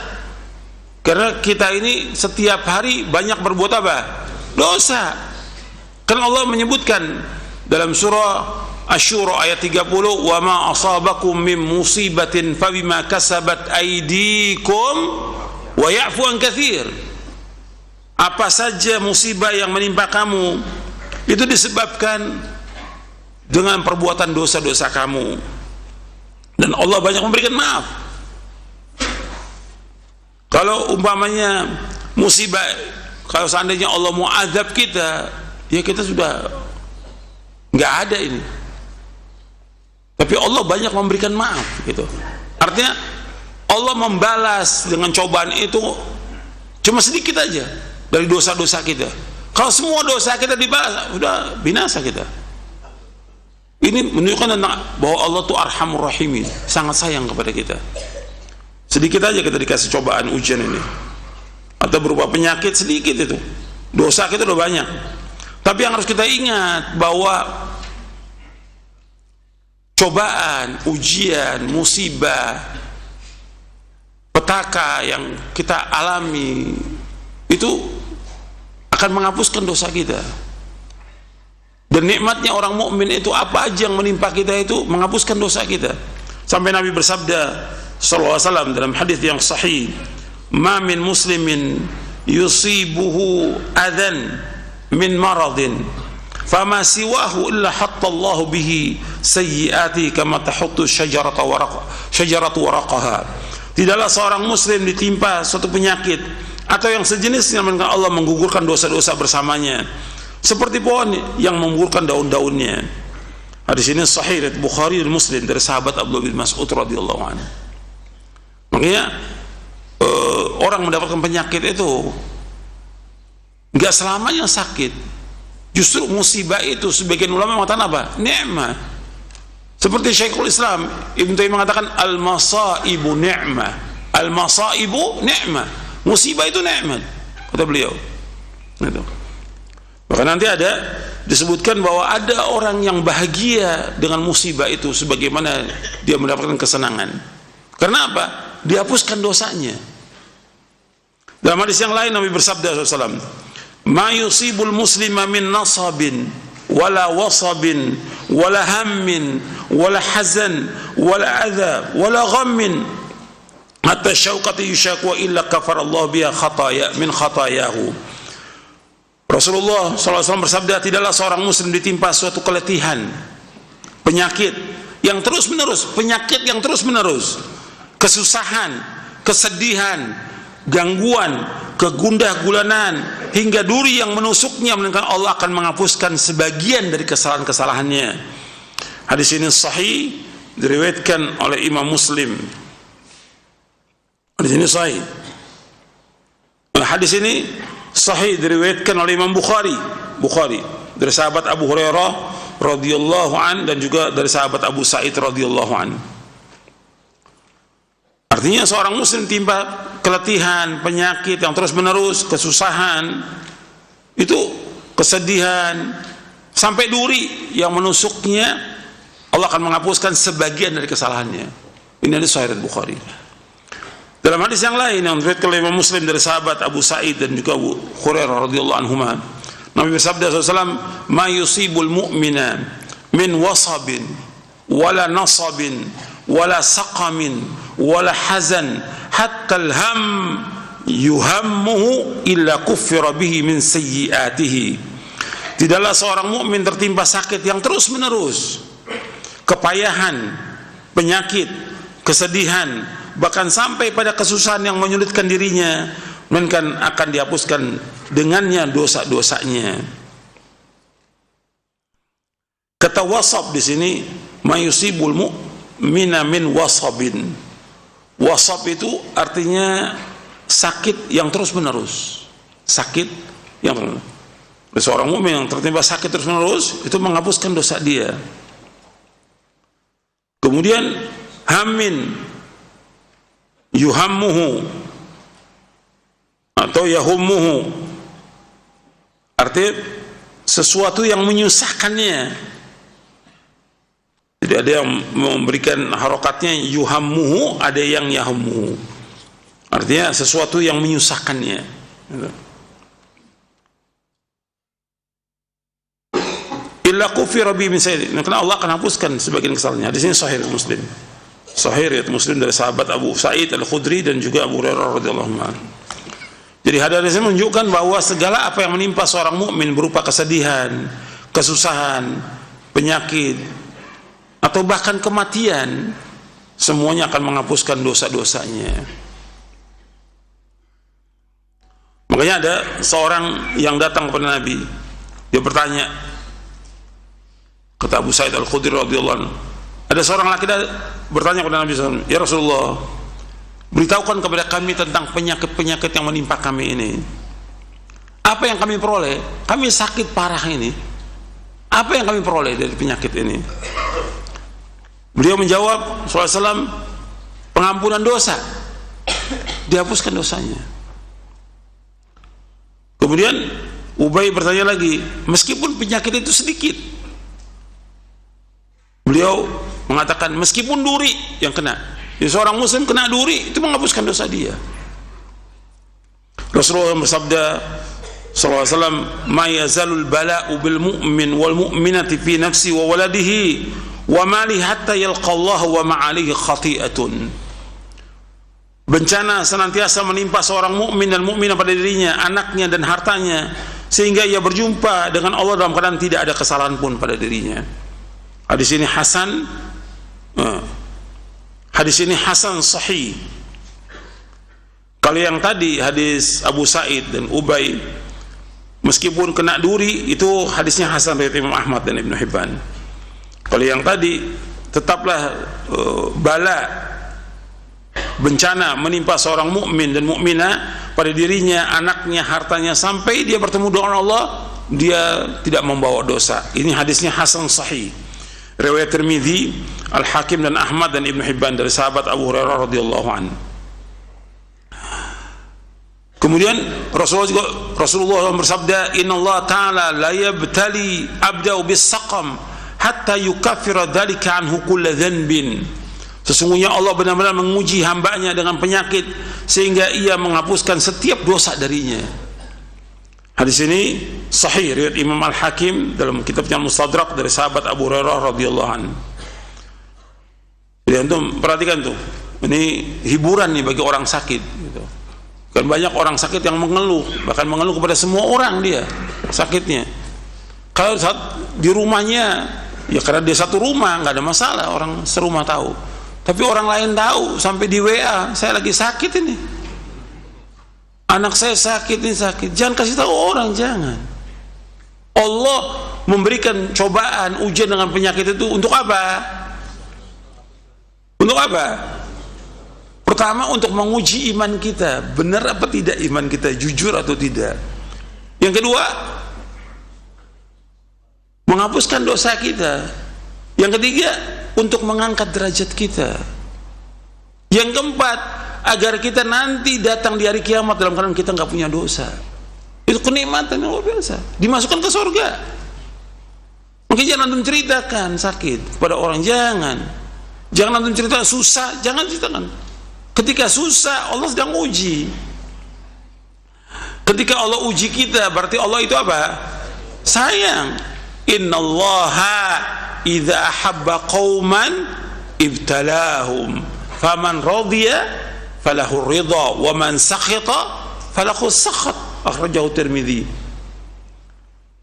Karena kita ini setiap hari banyak berbuat apa? Dosa. Karena Allah menyebutkan dalam surah Asy-Syura ayat 30, wa ma asabakum min musibatin fabima kasabat aydikum wa ya'fu an katsir. Apa saja musibah yang menimpa kamu itu disebabkan dengan perbuatan dosa-dosa kamu, dan Allah banyak memberikan maaf. Kalau umpamanya musibah, kalau seandainya Allah mau azab kita, ya kita sudah nggak ada ini. Tapi Allah banyak memberikan maaf gitu. Artinya Allah membalas dengan cobaan itu cuma sedikit aja dari dosa-dosa kita. Kalau semua dosa kita dibalas, sudah binasa kita. Ini menunjukkan tentang bahwa Allah itu Arhamur Rahimin, sangat sayang kepada kita. Sedikit aja kita dikasih cobaan, ujian ini, atau berupa penyakit sedikit itu, dosa kita udah banyak. Tapi yang harus kita ingat bahwa cobaan, ujian, musibah, petaka yang kita alami itu akan menghapuskan dosa kita. Dan nikmatnya orang mukmin itu apa aja yang menimpa kita itu menghapuskan dosa kita. Sampai Nabi bersabda sallallahu alaihi wasallam dalam hadis yang sahih, "Ma min muslimin yusibuhu adan min maradin fama siwahu illa hatta Allah bihi sayyiati kama tahuttu syajaratu waraqaha." Tidaklah seorang muslim ditimpa suatu penyakit atau yang sejenisnya, melainkan Allah menggugurkan dosa-dosa bersamanya seperti pohon yang menggugurkan daun-daunnya. Hadis ini sahih riwayat Bukhari dan Muslim dari sahabat Abdullah bin Mas'ud radhiyallahu anhu. Makanya orang mendapatkan penyakit itu enggak selamanya sakit. Justru musibah itu sebagian ulama mengatakan apa? Ni'mah. Seperti Syekhul Islam Ibnu Taimiyah mengatakan al-masaibu ni'mah. Al-masaibu ni'mah. Musibah itu nikmat, kata beliau. Gitu. Bahkan nanti ada disebutkan bahwa ada orang yang bahagia dengan musibah itu sebagaimana dia mendapatkan kesenangan. Karena apa? Dihapuskan dosanya. Dalam hadis yang lain Nabi bersabda SAW, "Ma yusibul muslima min nasabin wala wasabin wala hammin wala hazan wala adha wala ghammin hatta syauqati yushaqwa illa kafarallahu biha khataya min khatayahu." Rasulullah SAW bersabda, tidaklah seorang muslim ditimpa suatu keletihan, penyakit yang terus menerus, kesusahan, kesedihan, gangguan, kegundah gulanan hingga duri yang menusuknya, melainkan Allah akan menghapuskan sebagian dari kesalahan-kesalahannya. Hadis ini sahih, diriwayatkan oleh Imam Muslim. Hadis ini sahih. Hadis ini sahih diriwayatkan oleh Imam Bukhari dari sahabat Abu Hurairah radhiyallahu an dan juga dari sahabat Abu Sa'id radhiyallahu an. Artinya seorang muslim timpa keletihan, penyakit yang terus menerus, kesusahan, itu kesedihan sampai duri yang menusuknya, Allah akan menghapuskan sebagian dari kesalahannya. Ini hadis sahih Bukhari. Dalam hadis yang lain yang diriwayatkan oleh Imam Muslim dari sahabat Abu Sa'id dan juga Abu Hurairah radhiyallahu anhuma, Nabi bersabda SAW, "Ma yusibul mu'mina min wasabin wala nasabin wala saqamin wala hazan hatta al-ham yuhammuhu illa kuffira bihi min sayyiatihi." Tidaklah seorang mukmin tertimpa sakit yang terus menerus, kepayahan, penyakit, kesedihan, bahkan sampai pada kesusahan yang menyulitkan dirinya, melainkan akan dihapuskan dengannya dosa-dosanya. Kata wasab di sini, mayusibul mu'mina min wasabin. Wasab itu artinya sakit yang terus menerus. Sakit yang terus menerus. Seorang mukmin yang tertimpa sakit terus menerus itu menghapuskan dosa dia. Kemudian hamin yuhammuhu atau yahummuhu, artinya sesuatu yang menyusahkannya. Jadi ada yang memberikan harokatnya yuhammuhu, ada yang yahummuhu, artinya sesuatu yang menyusahkannya. Illa kufira bi min sayyid, karena Allah akan hapuskan sebagian kesalahannya. Di sini sahih Muslim. Sahih riwayat Muslim dari sahabat Abu Sa'id Al-Khudri dan juga Abu Hurairah radhiyallahu anhu. Jadi hadis ini menunjukkan bahwa segala apa yang menimpa seorang mukmin berupa kesedihan, kesusahan, penyakit atau bahkan kematian, semuanya akan menghapuskan dosa-dosanya. Makanya ada seorang yang datang kepada Nabi, dia bertanya, kata Abu Sa'id Al-Khudri radhiyallahu anhu, ada seorang laki bertanya kepada Nabi SAW, "Ya Rasulullah, beritahukan kepada kami tentang penyakit-penyakit yang menimpa kami ini. Apa yang kami peroleh? Kami sakit parah ini. Apa yang kami peroleh dari penyakit ini?" Beliau menjawab SAW, pengampunan dosa, dihapuskan dosanya. Kemudian Ubay bertanya lagi, meskipun penyakit itu sedikit, beliau mengatakan meskipun duri yang kena. Jadi seorang muslim kena duri itu menghapuskan dosa dia. Rasulullah bersabda sallallahu alaihi wasallam, "Ma yazalul bala'u bil mu'min wal mu'minati fi nafsi wa waladihi wa mali hatta yalqallaha wa ma'alihi khati'atun." Bencana senantiasa menimpa seorang mukmin dan mukminah pada dirinya, anaknya dan hartanya, sehingga ia berjumpa dengan Allah dalam keadaan tidak ada kesalahan pun pada dirinya. Hadis ini hasan, hadis ini hasan sahih. Kalau yang tadi hadis Abu Sa'id dan Ubay, meskipun kena duri, itu hadisnya hasan riwayat Imam Ahmad dan Ibnu Hibban. Kalau yang tadi, tetaplah bala, bencana menimpa seorang mukmin dan mukminah pada dirinya, anaknya, hartanya, sampai dia bertemu dengan Allah dia tidak membawa dosa. Ini hadisnya hasan sahih, riwayat Tirmidzi, Al-Hakim dan Ahmad dan Ibnu Hibban dari sahabat Abu Hurairah radhiyallahu anhu. Kemudian Rasulullah bersabda, "Innallaha ta'ala la yabtali 'abdahu bis-saqam hatta yukaffira dzalika anhu kull dzanbin." Sesungguhnya Allah benar-benar menguji hambanya dengan penyakit sehingga ia menghapuskan setiap dosa darinya. Hadis ini sahih riwayat Imam Al-Hakim dalam kitabnya Mustadrak dari sahabat Abu Hurairah radhiyallahu anhu. Jadi antum perhatikan tuh, ini hiburan nih bagi orang sakit gitu. Kan banyak orang sakit yang mengeluh, bahkan mengeluh kepada semua orang dia sakitnya. Kalau saat di rumahnya, ya karena dia satu rumah nggak ada masalah, orang serumah tahu. Tapi orang lain tahu sampai di WA, saya lagi sakit ini, anak saya sakit ini sakit. Jangan kasih tahu orang, jangan. Allah memberikan cobaan, ujian dengan penyakit itu untuk apa? Untuk apa? Pertama, untuk menguji iman kita, benar apa tidak iman kita, jujur atau tidak. Yang kedua, menghapuskan dosa kita. Yang ketiga, untuk mengangkat derajat kita. Yang keempat, agar kita nanti datang di hari kiamat dalam keadaan kita nggak punya dosa. Itu kenikmatan yang luar biasa, dimasukkan ke surga. Mungkin jangan antum ceritakan sakit kepada orang, jangan antum cerita susah, jangan ceritakan. Ketika susah, Allah sedang uji. Ketika Allah uji kita, berarti Allah itu apa? Sayang. Innallaha idza ahabba qauman ibtalahum faman radiya falahu ridha wa man sakhita falahu sakhat. Akhrajahu Tirmidzi.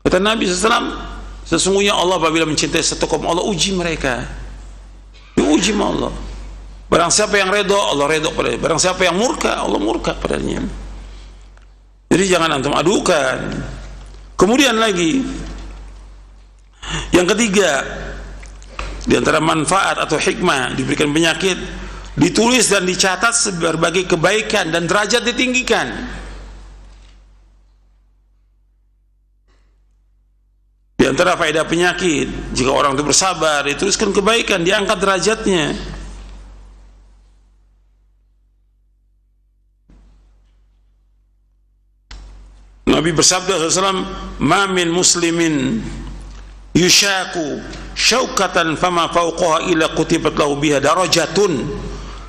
Kata Nabi SAW, sesungguhnya Allah apabila mencintai satu kaum, Allah uji mereka. Diuji sama Allah. Barang siapa yang redha, Allah redha padanya. Barang siapa yang murka, Allah murka padanya. Jadi jangan antum adukan. Kemudian lagi, yang ketiga, di antara manfaat atau hikmah diberikan penyakit, ditulis dan dicatat berbagai kebaikan dan derajat ditinggikan. Di antara faedah penyakit, jika orang itu bersabar, dituliskan kebaikan, diangkat derajatnya. Nabi bersabda SAW, "Ma min muslimin yushaku syaukatan fama fauqaha illa kutibat lahu biha darajatun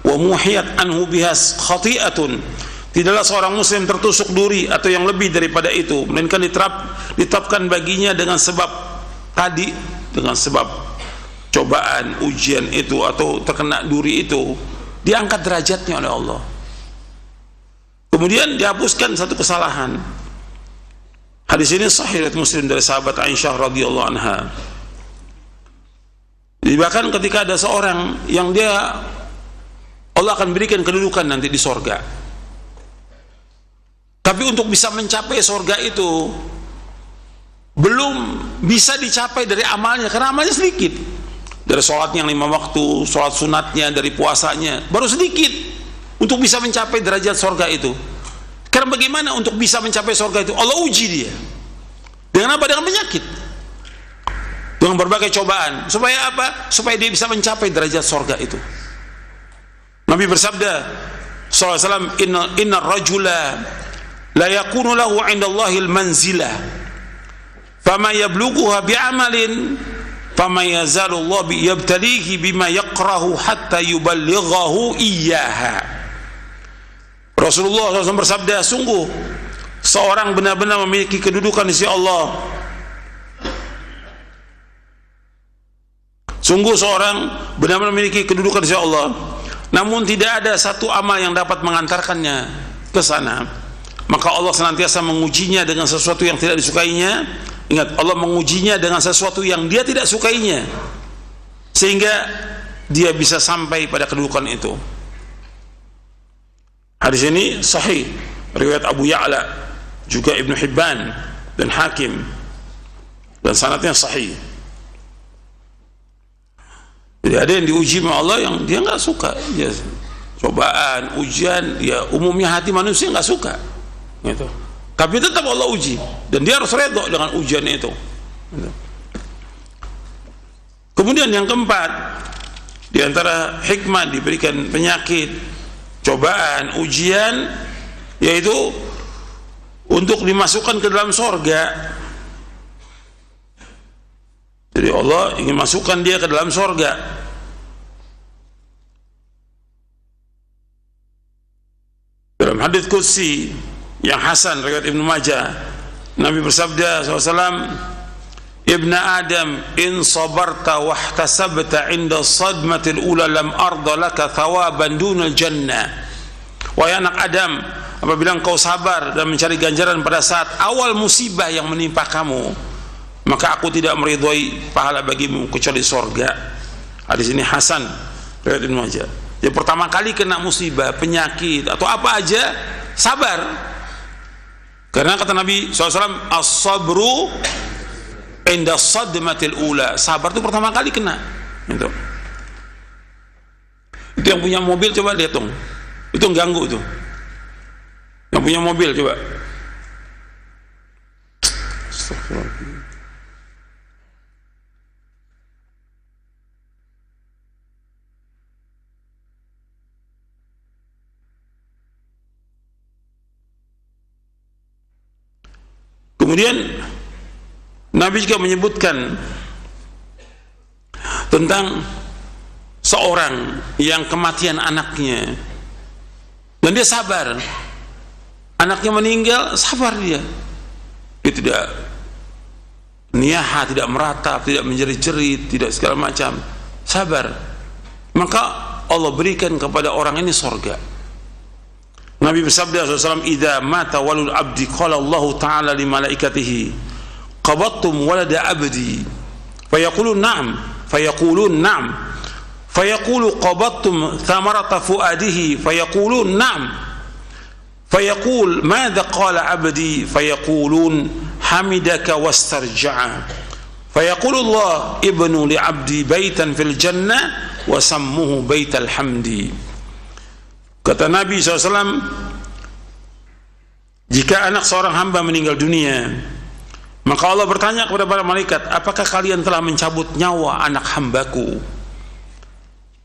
wa muhiyat anhu biha khati'atun." Tidaklah seorang muslim tertusuk duri atau yang lebih daripada itu, melainkan ditetapkan baginya dengan sebab tadi, dengan sebab cobaan, ujian itu atau terkena duri itu, diangkat derajatnya oleh Allah. Kemudian dihapuskan satu kesalahan. Hadis ini sahih riwayat Muslim dari sahabat Aisyah radhiyallahu anha. Jadi bahkan ketika ada seorang yang dia, Allah akan berikan kedudukan nanti di sorga, tapi untuk bisa mencapai sorga itu belum bisa dicapai dari amalnya, karena amalnya sedikit. Dari sholatnya yang 5 waktu, sholat sunatnya, dari puasanya, baru sedikit untuk bisa mencapai derajat sorga itu. Karena bagaimana untuk bisa mencapai surga itu? Allah uji dia. Dengan apa? Dengan penyakit. Dengan berbagai cobaan. Supaya apa? Supaya dia bisa mencapai derajat surga itu. Nabi bersabda sallallahu alaihi wasallam, inna rajula la yakunu lahu 'indallahil manzilah fama yablughuha bi'amalin fama yazalu Allah yabtalihi bima yakrahu hatta yuballighahu iyyaha. Rasulullah SAW bersabda, sungguh seorang benar-benar memiliki kedudukan di sisi Allah. Sungguh seorang benar-benar memiliki kedudukan di sisi Allah, namun tidak ada satu amal yang dapat mengantarkannya ke sana. Maka Allah senantiasa mengujinya dengan sesuatu yang tidak disukainya. Ingat, Allah mengujinya dengan sesuatu yang dia tidak sukainya, sehingga dia bisa sampai pada kedudukan itu. Hadis ini sahih riwayat Abu Ya'la, juga Ibnu Hibban dan Hakim, dan sanadnya sahih. Jadi ada yang diuji sama Allah yang dia nggak suka, ya, cobaan, ujian, ya umumnya hati manusia nggak suka, gitu. tapi tetap Allah uji, dan dia harus redha dengan ujiannya itu. Kemudian yang keempat, di antara hikmah diberikan penyakit, cobaan, ujian, yaitu untuk dimasukkan ke dalam sorga. Jadi Allah ingin masukkan dia ke dalam sorga. Dalam hadits qudsi yang hasan riwayat Ibnu Majah, Nabi bersabda SAW, Ibn Adam, in sabarta wahtasabta inda sadmatil ula lam arda laka thawaban dunal jannah. Wahai anak Adam, apabila engkau sabar dan mencari ganjaran pada saat awal musibah yang menimpa kamu, maka aku tidak meridhoi pahala bagimu kecuali sorga. Hadis ini hasan riwayat Ibnu Majah. Jadi pertama kali kena musibah, penyakit atau apa aja, sabar. Karena kata Nabi SAW, as-sabru inda sadmatil ula, sabar itu pertama kali kena. Itu yang punya mobil coba lihat dong, itu ganggu itu. Yang punya mobil coba. Astagfirullah. Kemudian Nabi juga menyebutkan tentang seorang yang kematian anaknya dan dia sabar. Anaknya meninggal, sabar dia tidak niyaha, tidak meratap, tidak menjerit-jerit, tidak segala macam, sabar. Maka Allah berikan kepada orang ini sorga. Nabi bersabda SAW, idza mata walul abdi qala Allah Ta'ala li malaikatihi qabattum walada abdi fayaqulun na'am fayaqulun na'am fayaqulu qabattum thamarata fuadihi fayaqulun na'am fayaqul madza qala abdi fayaqulun hamidaka wastarja'a fayaqulu Allah ibnu li abdi baitan fil jannah wa sammuhu baital hamdi. Kata Nabi SAW, jika anak seorang hamba meninggal dunia, maka Allah bertanya kepada para malaikat, apakah kalian telah mencabut nyawa anak hambaku?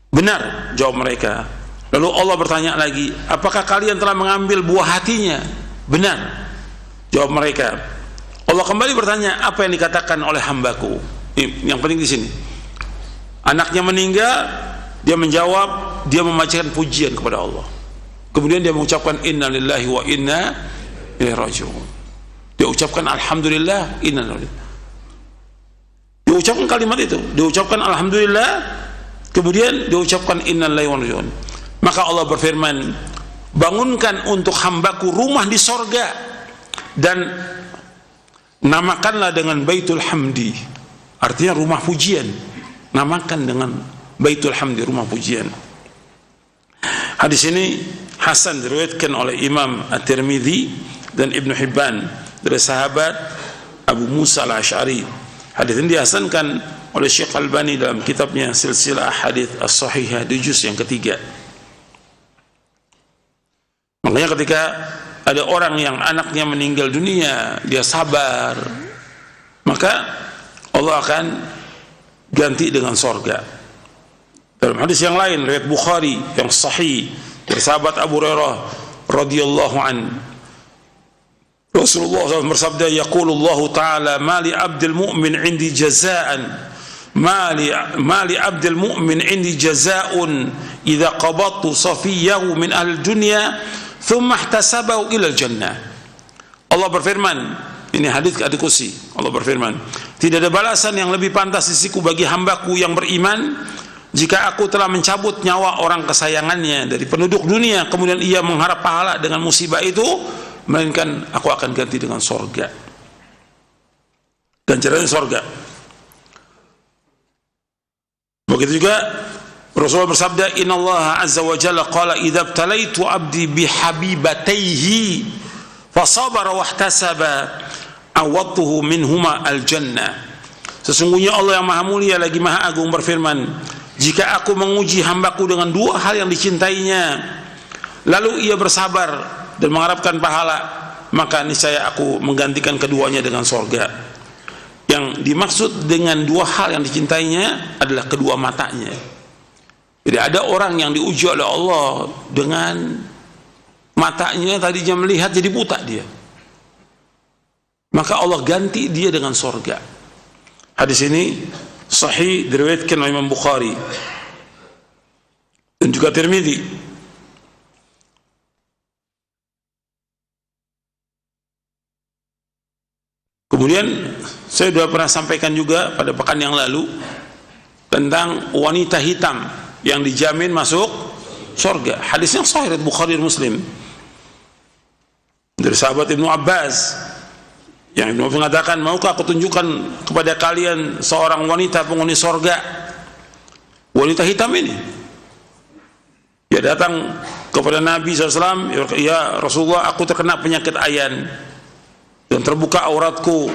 Benar, jawab mereka. Lalu Allah bertanya lagi, apakah kalian telah mengambil buah hatinya? Benar, jawab mereka. Allah kembali bertanya, apa yang dikatakan oleh hambaku? Ini yang penting di sini. Anaknya meninggal, dia menjawab, dia membacakan pujian kepada Allah. Kemudian dia mengucapkan inna lillahi wa inna ilaihi raji'un. Dia ucapkan alhamdulillah, inna lillahi. Dia ucapkan kalimat itu, dia ucapkan alhamdulillah, kemudian dia ucapkan inna lillahi wa inna ilaihi raji'un. Maka Allah berfirman, bangunkan untuk hambaku rumah di sorga dan namakanlah dengan Baitul Hamdi, artinya rumah pujian. Namakan dengan Baitul Hamdi, rumah pujian. Hadis ini hasan diriwayatkan oleh Imam At-Tirmidzi dan Ibnu Hibban dari sahabat Abu Musa Al-Asy'ari. Hadis ini dihasankan oleh Syekh Albani dalam kitabnya Silsilah Hadits As-Shahihah di juz yang ketiga. Makanya ketika ada orang yang anaknya meninggal dunia, dia sabar, maka Allah akan ganti dengan sorga. Dalam hadis yang lain riwayat Bukhari yang sahih dari sahabat Abu Hurairah radhiyallahu an, Rasulullah SAW bersabda, yaqulullah ta'ala ma li abdil mu'min indi jazaan ma li abdil mu'min indi jazaa'un idza qabattu safiyahu min ahli dunya thumma ihtasabahu ila jannah. Allah berfirman, ini hadis qudsi, Allah berfirman, tidak ada balasan yang lebih pantas sisiku bagi hambaku yang beriman jika aku telah mencabut nyawa orang kesayangannya dari penduduk dunia, kemudian ia mengharap pahala dengan musibah itu, melainkan aku akan ganti dengan sorga. Ganjarannya sorga. Begitu juga Rasulullah bersabda, innallaha azza wa jalla qala idza btalaitu abdi bihabibatayhi fasabara wahtasaba awatuhu minhuma al-jannah. Sesungguhnya Allah yang maha mulia lagi maha agung berfirman, jika aku menguji hambaku dengan dua hal yang dicintainya, lalu ia bersabar dan mengharapkan pahala, maka niscaya aku menggantikan keduanya dengan sorga. Yang dimaksud dengan dua hal yang dicintainya adalah kedua matanya. Jadi ada orang yang diuji oleh Allah dengan matanya tadinya melihat jadi buta dia, maka Allah ganti dia dengan sorga. Hadis ini sahih, diriwayatkan oleh Imam Bukhari dan juga Tirmidzi. Kemudian saya sudah pernah sampaikan juga pada pekan yang lalu tentang wanita hitam yang dijamin masuk surga. Hadisnya sahih Bukhari dan Muslim dari sahabat Ibnu Abbas, yang Ibnu Abbas mengatakan, maukah aku tunjukkan kepada kalian seorang wanita penghuni surga? Wanita hitam ini dia datang kepada Nabi SAW, ya Rasulullah, aku terkena penyakit ayan dan terbuka auratku,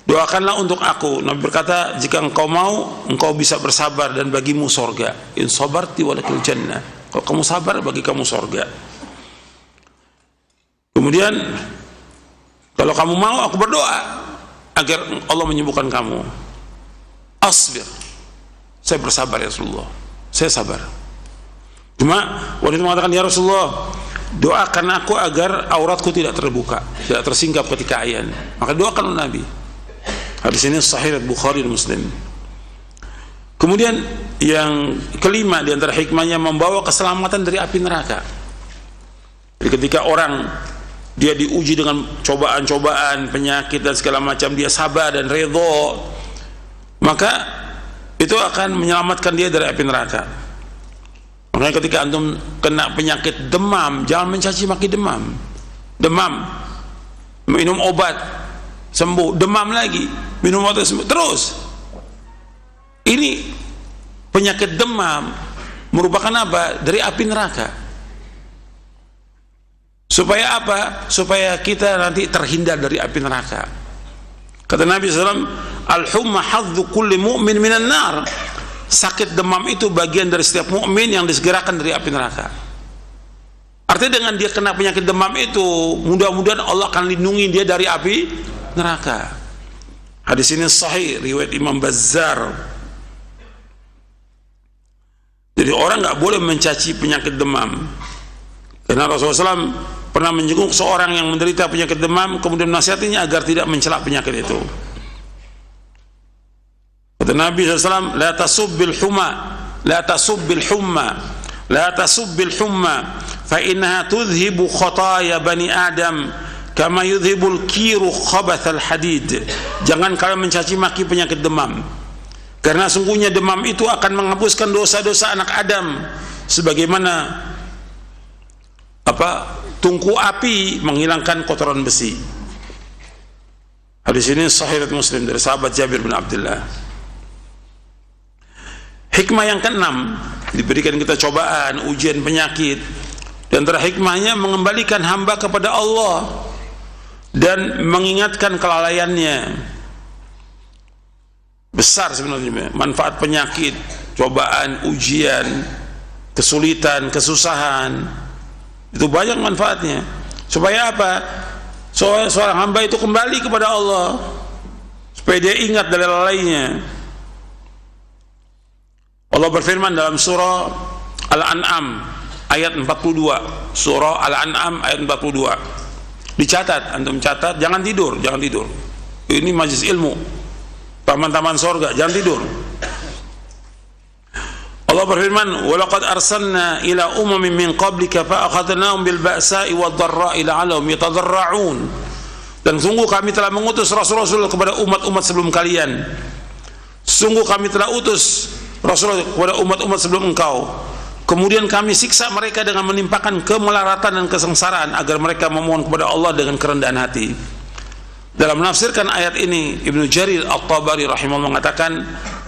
doakanlah untuk aku. Nabi berkata, jika engkau mau, engkau bisa bersabar dan bagimu sorga. In sabarti walakil jannah, kalau kamu sabar bagi kamu sorga. Kemudian kalau kamu mau, aku berdoa agar Allah menyembuhkan kamu. Asbir, saya bersabar ya Rasulullah, saya sabar. Cuma wanita mengatakan, ya Rasulullah, doakan aku agar auratku tidak terbuka, tidak tersingkap ketika ayan. Maka doakan Nabi. Hadis ini sahih Bukhari dan Muslim. Kemudian yang kelima di antara hikmahnya, membawa keselamatan dari api neraka. Jadi ketika orang dia diuji dengan cobaan-cobaan, penyakit dan segala macam, dia sabar dan redha, maka itu akan menyelamatkan dia dari api neraka. Makanya ketika antum kena penyakit demam, jangan mencaci maki demam. Demam, minum obat sembuh, demam lagi, minum obat sembuh terus. Ini penyakit demam merupakan apa? Dari api neraka. Supaya apa? Supaya kita nanti terhindar dari api neraka. Kata Nabi SAW, al-humma hadzu kulli mu'min minan nar. Sakit demam itu bagian dari setiap mukmin yang disegerakan dari api neraka. Artinya dengan dia kena penyakit demam itu, mudah-mudahan Allah akan lindungi dia dari api neraka. Hadis ini sahih riwayat Imam Bazzar. Jadi orang nggak boleh mencaci penyakit demam, karena Rasulullah SAW pernah menjenguk seorang yang menderita penyakit demam, kemudian nasihatinya agar tidak mencela penyakit itu. Kata Nabi SAW, la tasubbil humma, la tasubbil humma, la tasubbil humma, fa innaha tudhibu khataya bani Adam kama yudhibul kiru khabathal hadid. Jangan kalian mencaci maki penyakit demam, karena sungguhnya demam itu akan menghapuskan dosa-dosa anak Adam sebagaimana tungku api menghilangkan kotoran besi. Hadis ini sahih Muslim dari sahabat Jabir bin Abdullah. Hikmah yang keenam, diberikan kita cobaan, ujian, penyakit, dan hikmahnya mengembalikan hamba kepada Allah dan mengingatkan kelalaiannya. Besar sebenarnya manfaat penyakit, cobaan, ujian, kesulitan, kesusahan, itu banyak manfaatnya. Supaya apa? Seorang hamba itu kembali kepada Allah, supaya dia ingat dari lalainya. Allah berfirman dalam surah Al-An'am ayat 42, surah Al-An'am ayat 42. Dicatat, antum catat, jangan tidur, jangan tidur. Ini majlis ilmu, taman-taman sorga, jangan tidur. Allah berfirman, wa laqad arsalna ila umamin min qablika fa akhadnahum bil ba'sa'i wad dharra'i la'allahum yatadarra'un. Dan sungguh kami telah mengutus rasul-rasul kepada umat-umat sebelum kalian. Sungguh kami telah utus Rasul kepada umat-umat sebelum engkau, kemudian kami siksa mereka dengan menimpakan kemelaratan dan kesengsaraan agar mereka memohon kepada Allah dengan kerendahan hati. Dalam menafsirkan ayat ini, Ibnu Jarir At-Tabari rahimahullah mengatakan,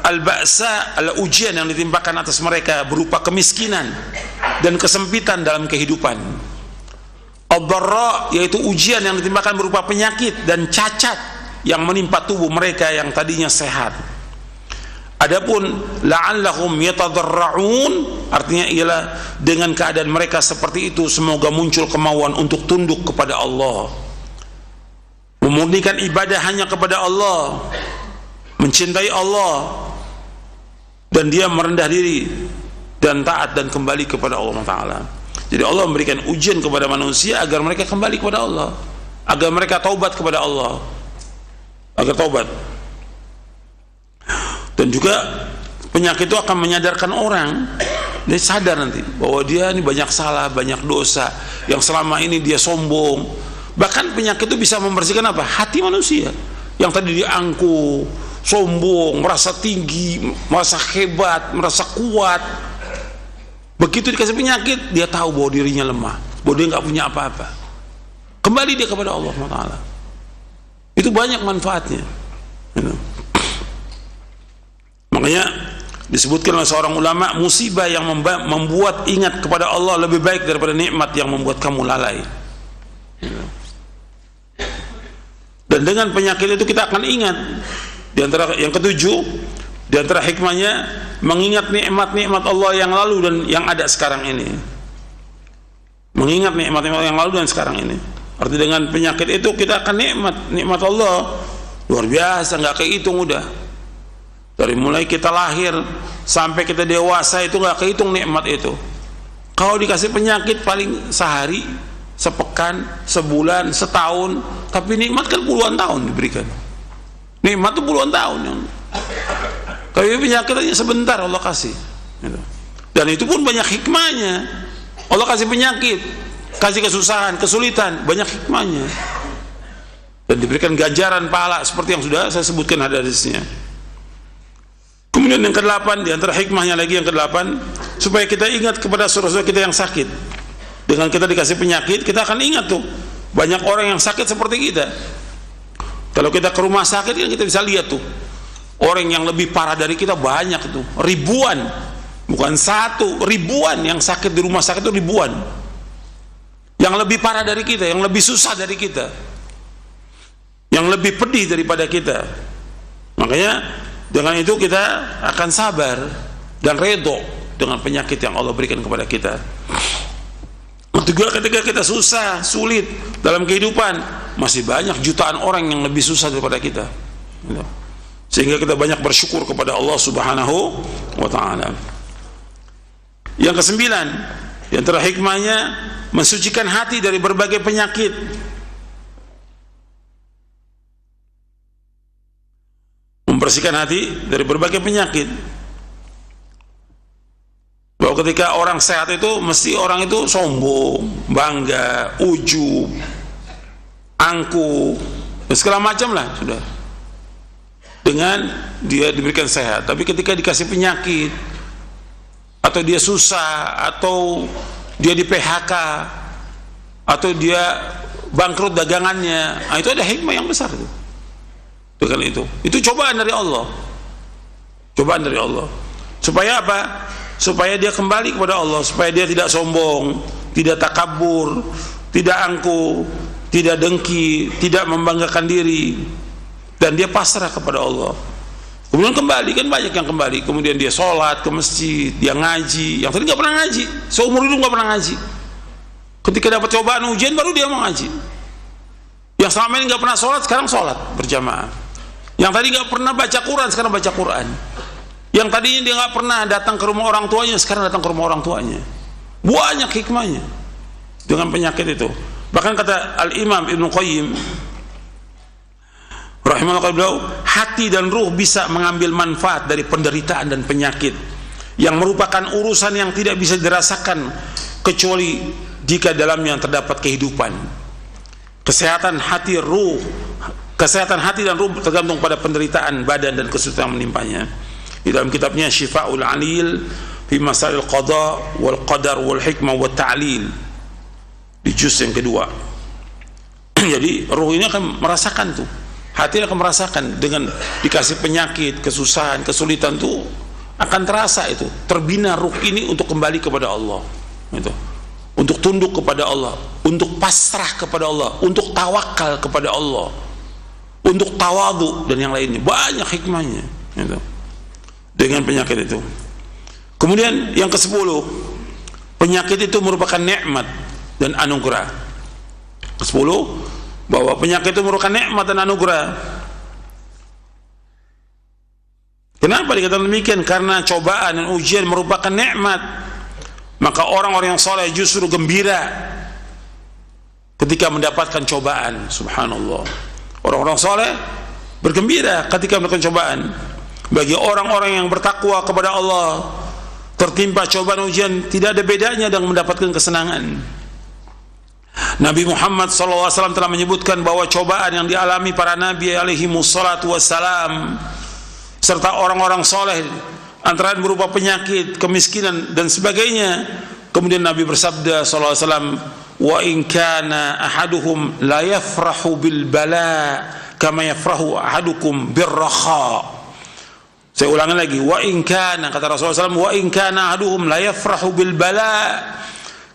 al-ba'sa adalah ujian yang ditimpakan atas mereka berupa kemiskinan dan kesempitan dalam kehidupan. Ad-dharra yaitu ujian yang ditimpakan berupa penyakit dan cacat yang menimpa tubuh mereka yang tadinya sehat. Adapun la'allahum yatadarra'un artinya ialah dengan keadaan mereka seperti itu semoga muncul kemauan untuk tunduk kepada Allah. memurnikan ibadah hanya kepada Allah, mencintai Allah, dan dia merendah diri dan taat dan kembali kepada Allah Ta'ala. Jadi Allah memberikan ujian kepada manusia agar mereka kembali kepada Allah, agar mereka taubat kepada Allah, agar taubat. Dan juga penyakit itu akan menyadarkan orang, dia sadar nanti bahwa dia ini banyak salah, banyak dosa, yang selama ini dia sombong. Bahkan penyakit itu bisa membersihkan apa? Hati manusia yang tadi diangku, sombong, merasa tinggi, merasa hebat, merasa kuat. Begitu dikasih penyakit, dia tahu bahwa dirinya lemah, bahwa dia nggak punya apa-apa. Kembali dia kepada Allah Taala. Itu banyak manfaatnya. Makanya disebutkan oleh seorang ulama, musibah yang membuat ingat kepada Allah lebih baik daripada nikmat yang membuat kamu lalai. Dan dengan penyakit itu kita akan ingat. Di antara yang ketujuh, di antara hikmahnya, mengingat nikmat-nikmat Allah yang lalu dan yang ada sekarang ini. Mengingat nikmat-nikmat yang lalu dan sekarang ini. Arti dengan penyakit itu kita akan nikmat Allah luar biasa, nggak kehitung udah. Dari mulai kita lahir sampai kita dewasa itu nggak kehitung nikmat itu. Kalau dikasih penyakit paling sehari, sepekan, sebulan, setahun, tapi nikmat kan puluhan tahun diberikan. Nikmat itu puluhan tahun. Kalau penyakit hanya sebentar Allah kasih. Dan itu pun banyak hikmahnya. Allah kasih penyakit, kasih kesusahan, kesulitan, banyak hikmahnya. Dan diberikan ganjaran pahala seperti yang sudah saya sebutkan hadisnya. Kemudian yang ke-8, di antara hikmahnya lagi yang ke-8, supaya kita ingat kepada saudara-saudara kita yang sakit. Dengan kita dikasih penyakit, kita akan ingat tuh banyak orang yang sakit seperti kita. Kalau kita ke rumah sakit kan kita bisa lihat tuh orang yang lebih parah dari kita banyak tuh, ribuan, bukan satu, ribuan yang sakit di rumah sakit itu ribuan. Yang lebih parah dari kita, yang lebih susah dari kita, yang lebih pedih daripada kita. Makanya dengan itu kita akan sabar dan redho dengan penyakit yang Allah berikan kepada kita. Juga ketika kita susah, sulit dalam kehidupan, masih banyak jutaan orang yang lebih susah daripada kita. Sehingga kita banyak bersyukur kepada Allah Subhanahu wa Ta'ala. Yang ke-9, di antara hikmahnya, mensucikan hati dari berbagai penyakit. Membersihkan hati dari berbagai penyakit. Bahwa ketika orang sehat itu mesti orang itu sombong, bangga, ujub, angkuh, segala macam lah sudah. Dengan dia diberikan sehat, tapi ketika dikasih penyakit, atau dia susah, atau dia di PHK, atau dia bangkrut dagangannya, nah itu ada hikmah yang besar itu. Dengan itu cobaan dari Allah, cobaan dari Allah. Supaya apa? Supaya dia kembali kepada Allah, supaya dia tidak sombong, tidak takabur, tidak angkuh, tidak dengki, tidak membanggakan diri, dan dia pasrah kepada Allah. Kemudian kembali, kan banyak yang kembali, kemudian dia sholat ke masjid, dia ngaji, yang tadi nggak pernah ngaji, seumur hidup nggak pernah ngaji. Ketika dapat cobaan ujian baru dia mau ngaji. Yang selama ini nggak pernah sholat, sekarang sholat berjamaah. Yang tadi nggak pernah baca Quran, sekarang baca Quran. Yang tadinya dia nggak pernah datang ke rumah orang tuanya, sekarang datang ke rumah orang tuanya. Banyak hikmahnya dengan penyakit itu. Bahkan kata Al-Imam Ibnu Qayyim rahimahullah, hati dan ruh bisa mengambil manfaat dari penderitaan dan penyakit yang merupakan urusan yang tidak bisa dirasakan kecuali jika dalamnya terdapat kehidupan. Kesehatan hati dan ruh tergantung pada penderitaan badan dan kesulitan yang menimpanya. Di dalam kitabnya Syifa'ul Alil fi Masail Qada wal Qadar wal Hikmah wal Ta'lil, di juz yang kedua. Jadi ruh ini akan merasakan tuh, hati akan merasakan dengan dikasih penyakit, kesusahan, kesulitan tuh akan terasa itu. Terbina ruh ini untuk kembali kepada Allah, gitu. Untuk tunduk kepada Allah, untuk pasrah kepada Allah, untuk tawakal kepada Allah, untuk tawadhu dan yang lainnya. Banyak hikmahnya, gitu, dengan penyakit itu. Kemudian yang ke-10, penyakit itu merupakan nikmat dan anugerah. Ke-10, bahwa penyakit itu merupakan nikmat dan anugerah. Kenapa dikatakan demikian? Karena cobaan dan ujian merupakan nikmat. Maka orang-orang yang saleh justru gembira ketika mendapatkan cobaan. Subhanallah. Orang-orang saleh bergembira ketika mendapatkan cobaan. Bagi orang-orang yang bertakwa kepada Allah, tertimpa cobaan ujian tidak ada bedanya dengan mendapatkan kesenangan. Nabi Muhammad SAW telah menyebutkan bahwa cobaan yang dialami para nabi alaihi wassalatu wassalam serta orang-orang soleh antara lain berupa penyakit, kemiskinan dan sebagainya. Kemudian Nabi bersabda sallallahu alaihi wasallam, "Wa in kana ahaduhum la yafrahu bil bala kama yafrahu ahadukum birraha." Saya ulangi lagi, wa in kana, kata Rasulullah SAW, wa in kana ahaduhum la yafrahu bil bala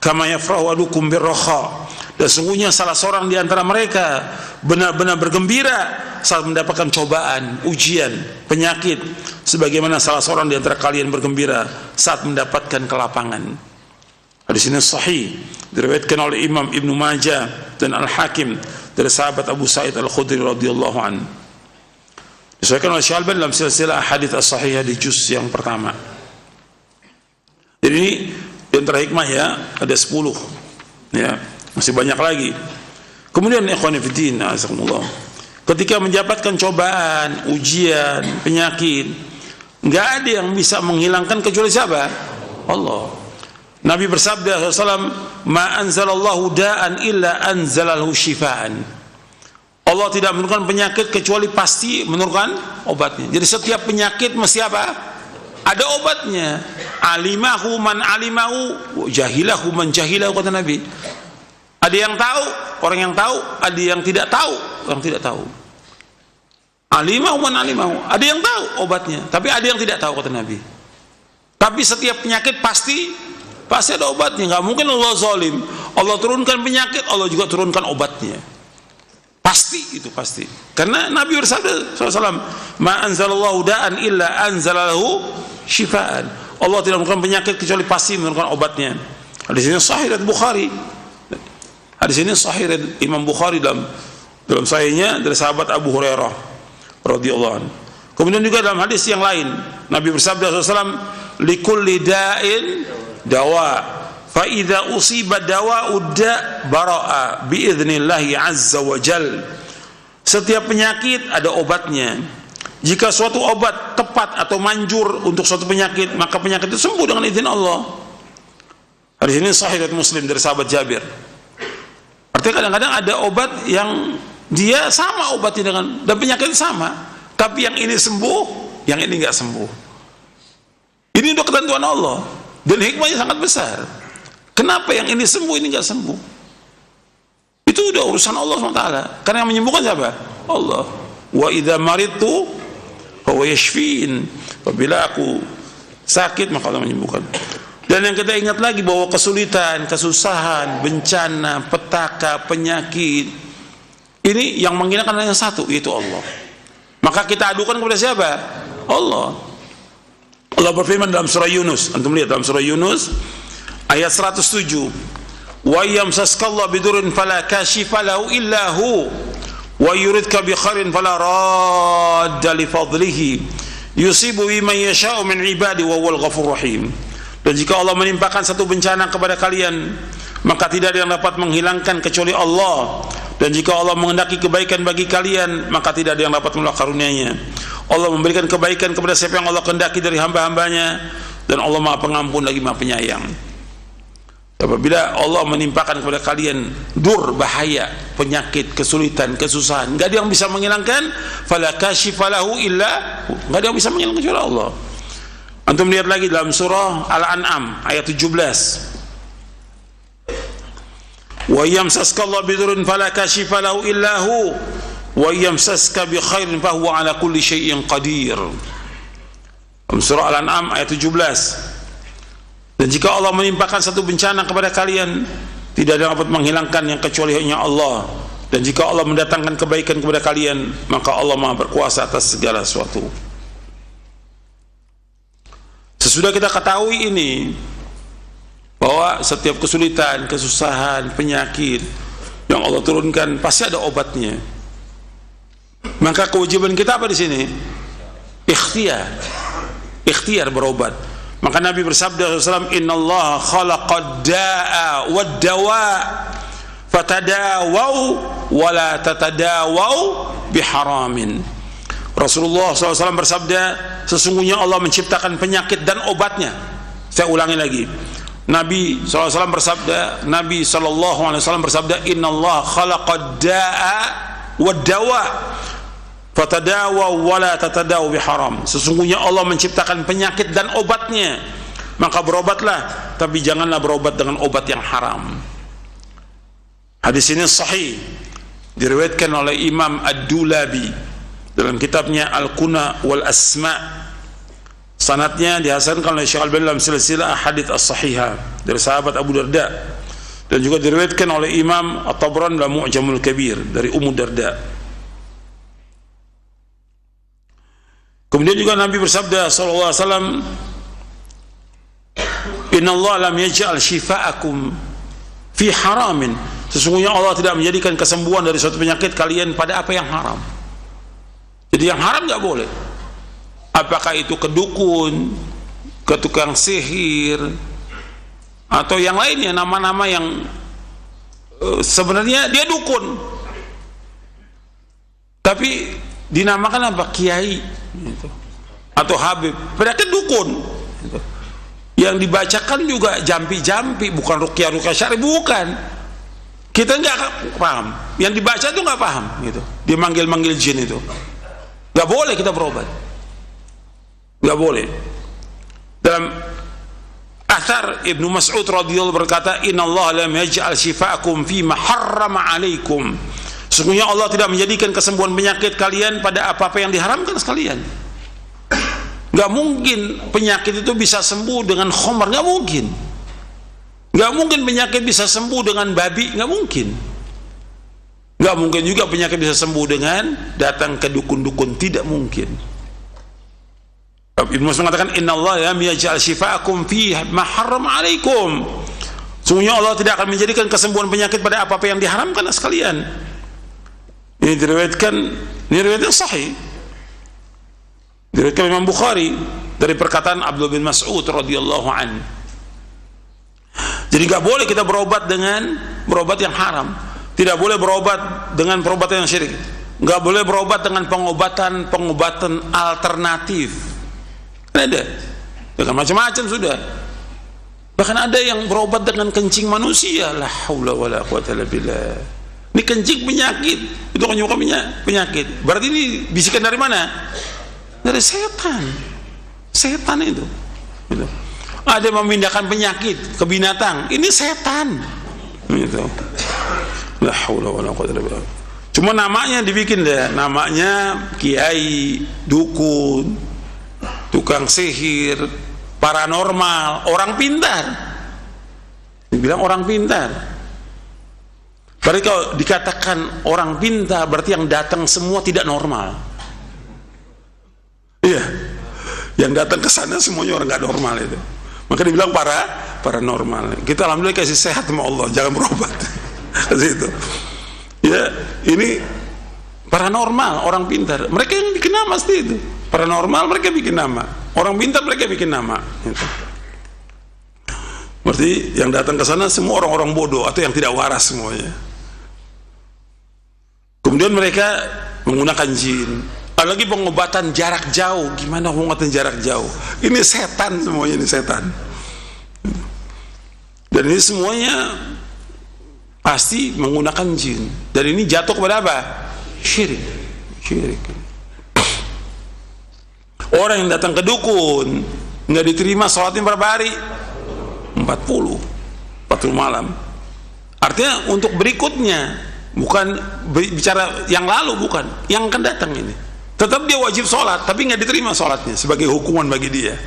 kama yafrahu ahadukum birraha. Dan sungguhnya salah seorang di antara mereka benar-benar bergembira saat mendapatkan cobaan, ujian, penyakit, sebagaimana salah seorang di antara kalian bergembira saat mendapatkan kelapangan. Hadis ini sahih, diriwayatkan oleh Imam Ibnu Majah dan Al-Hakim dari sahabat Abu Sa'id Al-Khudri radhiyallahu anhu. Disahihkan oleh Syalban dalam silsilah hadits as-sahihah di juz yang pertama. Jadi ini di antara hikmah ya, ada 10. Ya, masih banyak lagi. Kemudian ikhwan fillah, azakumullah, ketika mendapatkan cobaan, ujian, penyakit, enggak ada yang bisa menghilangkan kecuali siapa? Allah. Nabi bersabda SAW, "Ma anzalallahu da'an illa anzalahu shifaan." Allah tidak menurunkan penyakit kecuali pasti menurunkan obatnya. Jadi setiap penyakit mesti apa? Ada obatnya. Alimahu man alimahu, jahilahu man jahilahu, kata Nabi. Ada yang tahu, orang yang tahu, ada yang tidak tahu, orang tidak tahu. Alimahu man alimahu, ada yang tahu obatnya, tapi ada yang tidak tahu, kata Nabi. Tapi setiap penyakit pasti ada obatnya. Nggak mungkin Allah zalim. Allah turunkan penyakit, Allah juga turunkan obatnya. Pasti, itu pasti. Karena Nabi bersabda SAW, "Ma anzalallahu da'an illa anzalahu shifaan." Allah tidak menurunkan penyakit kecuali pasti menurunkan obatnya. Hadis ini sahih dari Bukhari. Hadis ini sahih dari Imam Bukhari dalam sahihnya dari sahabat Abu Hurairah radhiyallahu anhu. Kemudian juga dalam hadis yang lain Nabi bersabda SAW, "Likulli da'in dawa, fa idza usiba dawa'ud da' bara'a bi idznillah azza wa jal." Setiap penyakit ada obatnya. Jika suatu obat tepat atau manjur untuk suatu penyakit, maka penyakit itu sembuh dengan izin Allah. Hadis ini sahih dari Muslim dari sahabat Jabir. Artinya kadang-kadang ada obat yang dia sama obatnya dan penyakit sama, tapi yang ini sembuh, yang ini nggak sembuh. Ini udah ketentuan Allah dan hikmahnya sangat besar. Kenapa yang ini sembuh, ini nggak sembuh? Itu udah urusan Allah SWT. Karena yang menyembuhkan siapa? Allah. Wa idza maridtu fa huwa yashfin. Apabila aku sakit maka Allah menyembuhkan. Dan yang kita ingat lagi bahwa kesulitan, kesusahan, bencana, petaka, penyakit, ini yang menghilangkan hanya satu, yaitu Allah. Maka kita adukan kepada siapa? Allah. Allah berfirman dalam surah Yunus. Antum lihat dalam surah Yunus ayat 107. Wa yamsaskallahu bidurrin fala kashifa lahu illa hu wa yuridka bi khairin fala radda li fadlihi yusibu biman yasha'u min ibadi wa huwal ghafurur rahim. Dan jika Allah menimpakan satu bencana kepada kalian, maka tidak ada yang dapat menghilangkan kecuali Allah. Dan jika Allah menghendaki kebaikan bagi kalian, maka tidak ada yang dapat menolak karunia-Nya. Allah memberikan kebaikan kepada siapa yang Allah kehendaki dari hamba-hambanya, dan Allah Maha Pengampun lagi Maha Penyayang. Apabila Allah menimpakan kepada kalian dur, bahaya, penyakit, kesulitan, kesusahan, enggak ada yang bisa menghilangkan, fala kashifalahu illa, enggak ada yang bisa menghilangkan kecuali Allah. Antum lihat lagi dalam surah Al-An'am ayat 17. Wa yamsaska Allah bidurrin fala kashifa lahu illa hu wa yamsaska bi khairin fa huwa ala kulli syai'in qadir. Dalam surah Al-An'am ayat 17. Dan jika Allah menimpakan satu bencana kepada kalian, tidak ada yang dapat menghilangkan yang kecuali hanya Allah. Dan jika Allah mendatangkan kebaikan kepada kalian, maka Allah Maha berkuasa atas segala sesuatu. Sesudah kita ketahui ini, bahwa setiap kesulitan, kesusahan, penyakit yang Allah turunkan pasti ada obatnya. Maka kewajiban kita apa di sini? Ikhtiar berobat. Maka Nabi bersabda SAW, innallaha khalaqad da'a wad dawa fatadawau wa la tatadawau biharamin. Rasulullah SAW bersabda, sesungguhnya Allah menciptakan penyakit dan obatnya. Saya ulangi lagi. Nabi SAW bersabda, innallaha khalaqad da'a wad dawa fatadawaw wala tatadaw biharam. Sesungguhnya Allah menciptakan penyakit dan obatnya, maka berobatlah, tapi janganlah berobat dengan obat yang haram. Hadis ini sahih, diriwayatkan oleh Imam Ad-Dulabi dalam kitabnya Al-Kuna wal Asma. Sanadnya dihasankan oleh Syekh Al-Albani dalam silsilah hadits as-sahihah dari sahabat Abu Darda, dan juga diriwayatkan oleh Imam At-Tabrani dalam Mu'jamul Kabir dari Ummu Darda. Kemudian juga Nabi bersabda sallallahu alaihi wasallam, innallaha lam yaj'al shifa'akum fi haramin. Sesungguhnya Allah tidak menjadikan kesembuhan dari suatu penyakit kalian pada apa yang haram. Jadi yang haram nggak boleh. Apakah itu ke dukun, ke tukang sihir, atau yang lainnya, nama-nama yang sebenarnya dia dukun, tapi dinamakan apa? Kiai gitu, atau Habib, padahal dukun gitu. Yang dibacakan juga jampi-jampi, bukan ruqyah syar'i, bukan. Kita nggak paham, yang dibaca itu nggak paham gitu, dia manggil-manggil jin itu. Nggak boleh kita berobat, nggak boleh. Dalam athar Ibnu Mas'ud radhiyallahu berkata, innallaha lam yaj'al shifa'akum fi ma harrama 'alaikum. Sesungguhnya Allah tidak menjadikan kesembuhan penyakit kalian pada apa-apa yang diharamkan sekalian. Gak mungkin penyakit itu bisa sembuh dengan khamar, gak mungkin. Gak mungkin penyakit bisa sembuh dengan babi, gak mungkin. Gak mungkin juga penyakit bisa sembuh dengan datang ke dukun-dukun, tidak mungkin. Ibnu Mas'ud mengatakan, innallaha lam yaj'al shifa'akum fi ma harrama 'alaikum. Sesungguhnya Allah tidak akan menjadikan kesembuhan penyakit pada apa-apa yang diharamkan sekalian. Ini diriwayatkan, ini riwayat yang sahih, diriwayatkan Imam Bukhari dari perkataan Abdullah bin Mas'ud radhiyallahu an. Jadi nggak boleh kita berobat dengan berobat yang haram, tidak boleh berobat dengan perobatan yang syirik, nggak boleh berobat dengan pengobatan alternatif. Ada, dengan macam-macam sudah. Bahkan ada yang berobat dengan kencing manusia, la haula wala quwwata illa billah. Ini kencing penyakit, itu menyebabkan penyakit. Berarti ini bisikan dari mana? Dari setan. Setan itu. Gitu. Ada yang memindahkan penyakit ke binatang, ini setan. Gitu. La haula wala quwwata illa billah. Cuma namanya dibikin deh, namanya kiai, dukun, tukang sihir, paranormal, orang pintar. Dibilang orang pintar. Berarti kalau dikatakan orang pintar, berarti yang datang semua tidak normal. Iya, yang datang ke sana semuanya orang nggak normal itu. Maka dibilang paranormal. Kita alhamdulillah kasih sehat sama Allah, jangan berobat. Itu. Ya, ini paranormal, orang pintar. Mereka yang bikin nama pasti itu. Paranormal mereka bikin nama. Orang pintar mereka bikin nama. Gitu. Berarti yang datang ke sana semua orang-orang bodoh atau yang tidak waras semuanya. Kemudian mereka menggunakan jin. Apalagi pengobatan jarak jauh. Gimana pengobatan jarak jauh? Ini setan semuanya, ini setan. Dan ini semuanya pasti menggunakan jin. Dan ini jatuh kepada apa? Syirik. Orang yang datang ke dukun nggak diterima sholatnya berapa hari? 40 malam. Artinya untuk berikutnya, bukan bicara yang lalu, bukan yang akan datang ini. Tetap dia wajib sholat, tapi nggak diterima sholatnya sebagai hukuman bagi dia.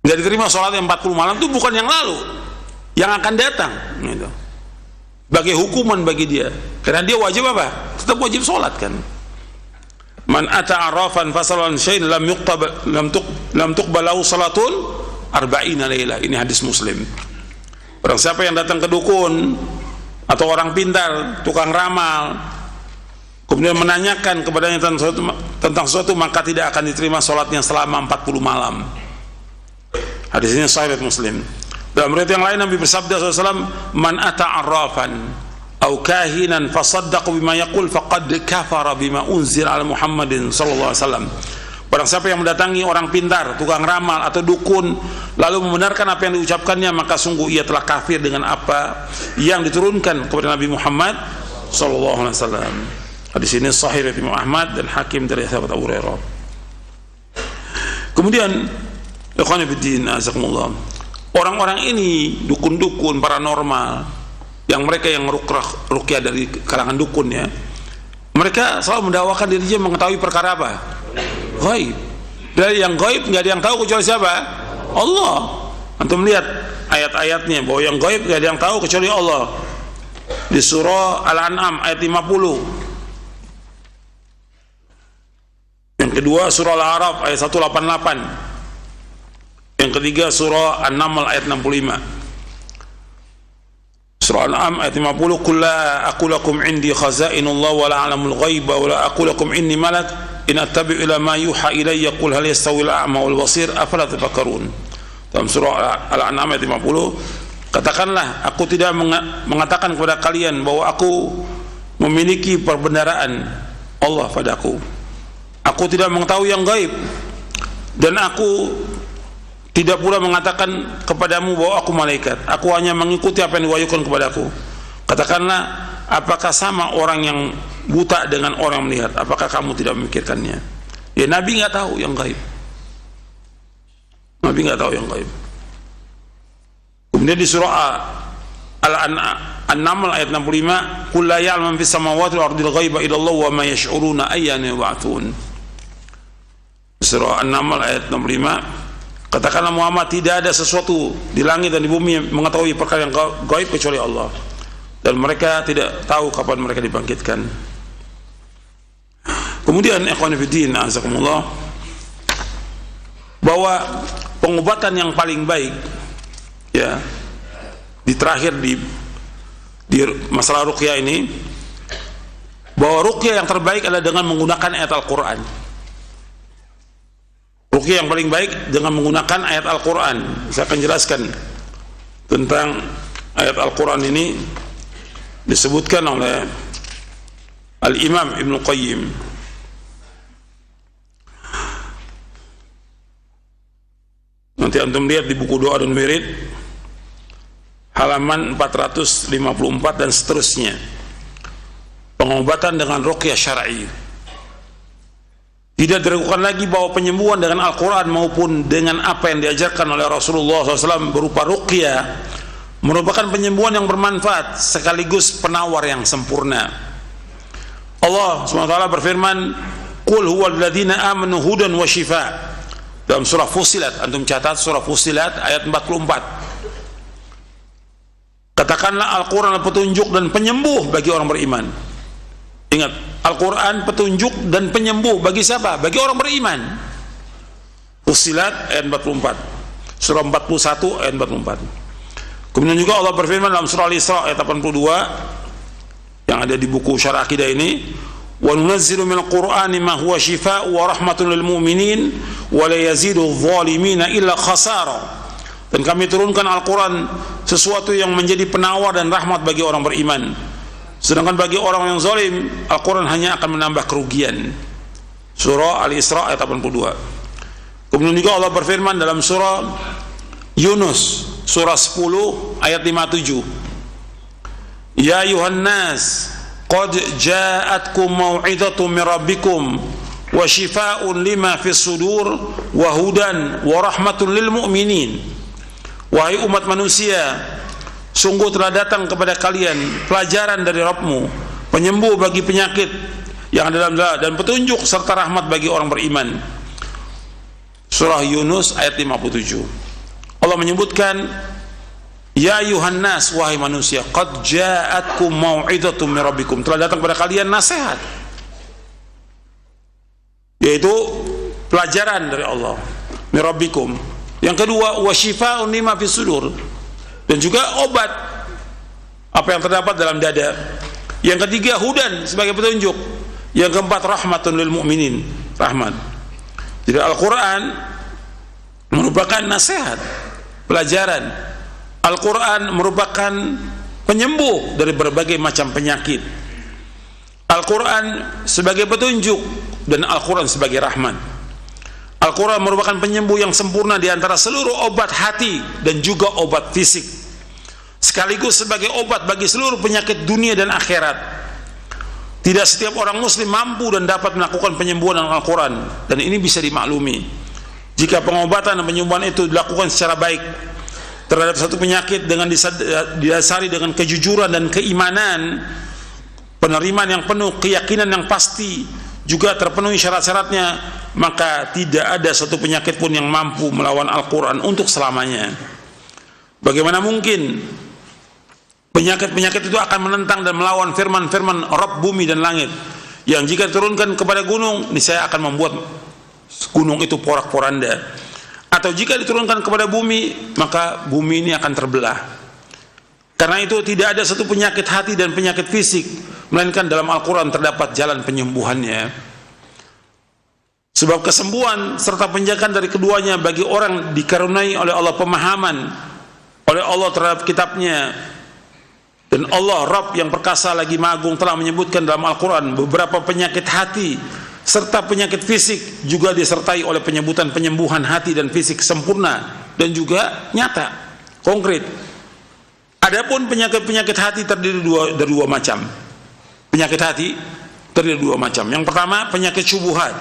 Nggak diterima sholatnya 40 malam itu bukan yang lalu, yang akan datang gitu. Sebagai hukuman bagi dia, karena dia wajib apa? Tetap wajib sholat kan. Man ata arafan fasalan syai'in lam tuqbalau salatun arba'ina lailah. Ini hadis Muslim. Orang siapa yang datang ke dukun atau orang pintar, tukang ramal, kemudian menanyakan kepadanya tentang sesuatu, maka tidak akan diterima sholatnya selama 40 malam. Hadis ini sahih Muslim. Dalam riwayat yang lain Nabi bersabda SAW, man ata arrafan au kahinan fasaddaqu bima yaqul faqad kafara bima unzil ala Muhammadin sallallahu alaihi wasallam. Barang siapa yang mendatangi orang pintar, tukang ramal atau dukun, lalu membenarkan apa yang diucapkannya, maka sungguh ia telah kafir dengan apa yang diturunkan kepada Nabi Muhammad sallallahu alaihi wasallam. Hadis ini sahih riwayat Imam Ahmad dan Hakim dari sahabat Abu Hurairah. Kemudian ikhwan fillah azakumullah, orang-orang ini dukun-dukun paranormal yang mereka yang ruqyah dari kalangan dukun ya, mereka selalu mendakwakan dirinya mengetahui perkara apa? Gaib. Dari yang gaib nggak ada yang tahu kecuali siapa? Allah. Antum lihat ayat-ayatnya bahwa yang gaib nggak ada yang tahu kecuali Allah. Di surah Al-An'am ayat 50. Yang kedua surah Al-A'raf ayat 188. Yang ketiga surah An-Naml ayat 65. Surah Al-An'am ayat 50, qul la aqulu lakum indi khazainullah wa la a'lamul ghaiba wa la aqulu lakum inni malak in attabi'u ila ma yuha ilayya qul hal yastawi al-a'ma wal basir afala tafakkarun. Dalam surah Al-An'am ayat 50, katakanlah aku tidak mengatakan kepada kalian bahwa aku memiliki perbendaharaan Allah padaku. Aku tidak mengetahui yang gaib, dan aku tidak pula mengatakan kepadamu bahwa aku malaikat. Aku hanya mengikuti apa yang diwahyukan kepadaku. Katakanlah, apakah sama orang yang buta dengan orang yang melihat? Apakah kamu tidak memikirkannya? Ya, Nabi nggak tahu yang gaib. Nabi nggak tahu yang gaib. Kemudian di surah An-Naml ayat 65, qul la ya'lamu man fis samawati wal ardil ghaiba illa Allah wa ma yash'uruna ayyana yub'atsun. Surah An-Naml ayat 65, katakanlah Muhammad, tidak ada sesuatu di langit dan di bumi yang mengetahui perkara yang gaib kecuali Allah, dan mereka tidak tahu kapan mereka dibangkitkan. Kemudian ikhwan fillah azakumullah, bahwa pengobatan yang paling baik ya di terakhir di masalah ruqyah ini, bahwa ruqyah yang terbaik adalah dengan menggunakan ayat Al-Quran. Ruqyah yang paling baik dengan menggunakan ayat Al-Quran. Saya akan jelaskan tentang ayat Al-Quran ini, disebutkan oleh Al-Imam Ibn Qayyim. Nanti antum lihat di buku Doa dan Wirid halaman 454 dan seterusnya. Pengobatan dengan ruqyah syar'i. Tidak diragukan lagi bahwa penyembuhan dengan Al-Quran maupun dengan apa yang diajarkan oleh Rasulullah SAW berupa ruqyah merupakan penyembuhan yang bermanfaat sekaligus penawar yang sempurna. Allah SWT berfirman, qul huwal ladzina amanu hudan wa shifa. Dalam surah Fussilat, antum catat surah Fussilat ayat 44. Katakanlah Al-Quran adalah petunjuk dan penyembuh bagi orang beriman. Ingat, Al-Quran petunjuk dan penyembuh bagi siapa? Bagi orang beriman. Fussilat ayat 44, surah 41 ayat 44. Kemudian juga Allah berfirman dalam surah Al-Isra ayat 82 yang ada di buku Syarah Aqidah ini, wa nunazzilu minal Qur'ani ma huwa shifaa'un wa rahmatun lil mu'minin wa la yazidu adh-dhalimina illa khasara. Dan kami turunkan Al-Quran sesuatu yang menjadi penawar dan rahmat bagi orang beriman, sedangkan bagi orang yang zalim Al-Quran hanya akan menambah kerugian. Surah Al-Isra ayat 82. Kemudian juga Allah berfirman dalam surah Yunus surah 10 ayat 57, ya ayuhan nas qad ja'atkum mau'izatun min rabbikum wa shifaa'un lima fis sudur wa hudan wa rahmatun lil mu'minin. Wahai umat manusia, sungguh telah datang kepada kalian pelajaran dari Rabbmu, penyembuh bagi penyakit yang ada dalam dada, dan petunjuk serta rahmat bagi orang beriman. Surah Yunus ayat 57. Allah menyebutkan, ya ayuhan nas, wahai manusia, qad ja'atkum mau'izatun min rabbikum, telah datang kepada kalian nasihat, yaitu pelajaran dari Allah, min rabbikum. Yang kedua, wa shifaa'un lima fis sudur, dan juga obat apa yang terdapat dalam dada. Yang ketiga, hudan sebagai petunjuk. Yang keempat, rahmatun lil mu'minin, rahmat. Jadi Al-Quran merupakan nasihat, pelajaran. Al-Quran merupakan penyembuh dari berbagai macam penyakit. Al-Quran sebagai petunjuk dan Al-Quran sebagai rahmat. Al-Quran merupakan penyembuh yang sempurna di antara seluruh obat hati dan juga obat fisik, sekaligus sebagai obat bagi seluruh penyakit dunia dan akhirat. Tidak setiap orang muslim mampu dan dapat melakukan penyembuhan dengan Al-Quran, dan ini bisa dimaklumi jika pengobatan dan penyembuhan itu dilakukan secara baik terhadap satu penyakit dengan didasari dengan kejujuran dan keimanan, penerimaan yang penuh, keyakinan yang pasti, juga terpenuhi syarat-syaratnya, maka tidak ada satu penyakit pun yang mampu melawan Al-Quran untuk selamanya. Bagaimana mungkin penyakit-penyakit itu akan menentang dan melawan firman-firman Rabb bumi dan langit, yang jika diturunkan kepada gunung, niscaya akan membuat gunung itu porak-poranda, atau jika diturunkan kepada bumi, maka bumi ini akan terbelah. Karena itu tidak ada satu penyakit hati dan penyakit fisik, melainkan dalam Al-Quran terdapat jalan penyembuhannya. Sebab kesembuhan serta penjagaan dari keduanya bagi orang dikaruniai oleh Allah pemahaman oleh Allah terhadap kitabnya. Dan Allah Rabb yang perkasa lagi magung telah menyebutkan dalam Al-Quran beberapa penyakit hati serta penyakit fisik juga disertai oleh penyebutan penyembuhan hati dan fisik sempurna dan juga nyata, konkret. Adapun penyakit-penyakit hati terdiri dari dua macam. Penyakit hati terdiri dari dua macam. Yang pertama, penyakit syubhat,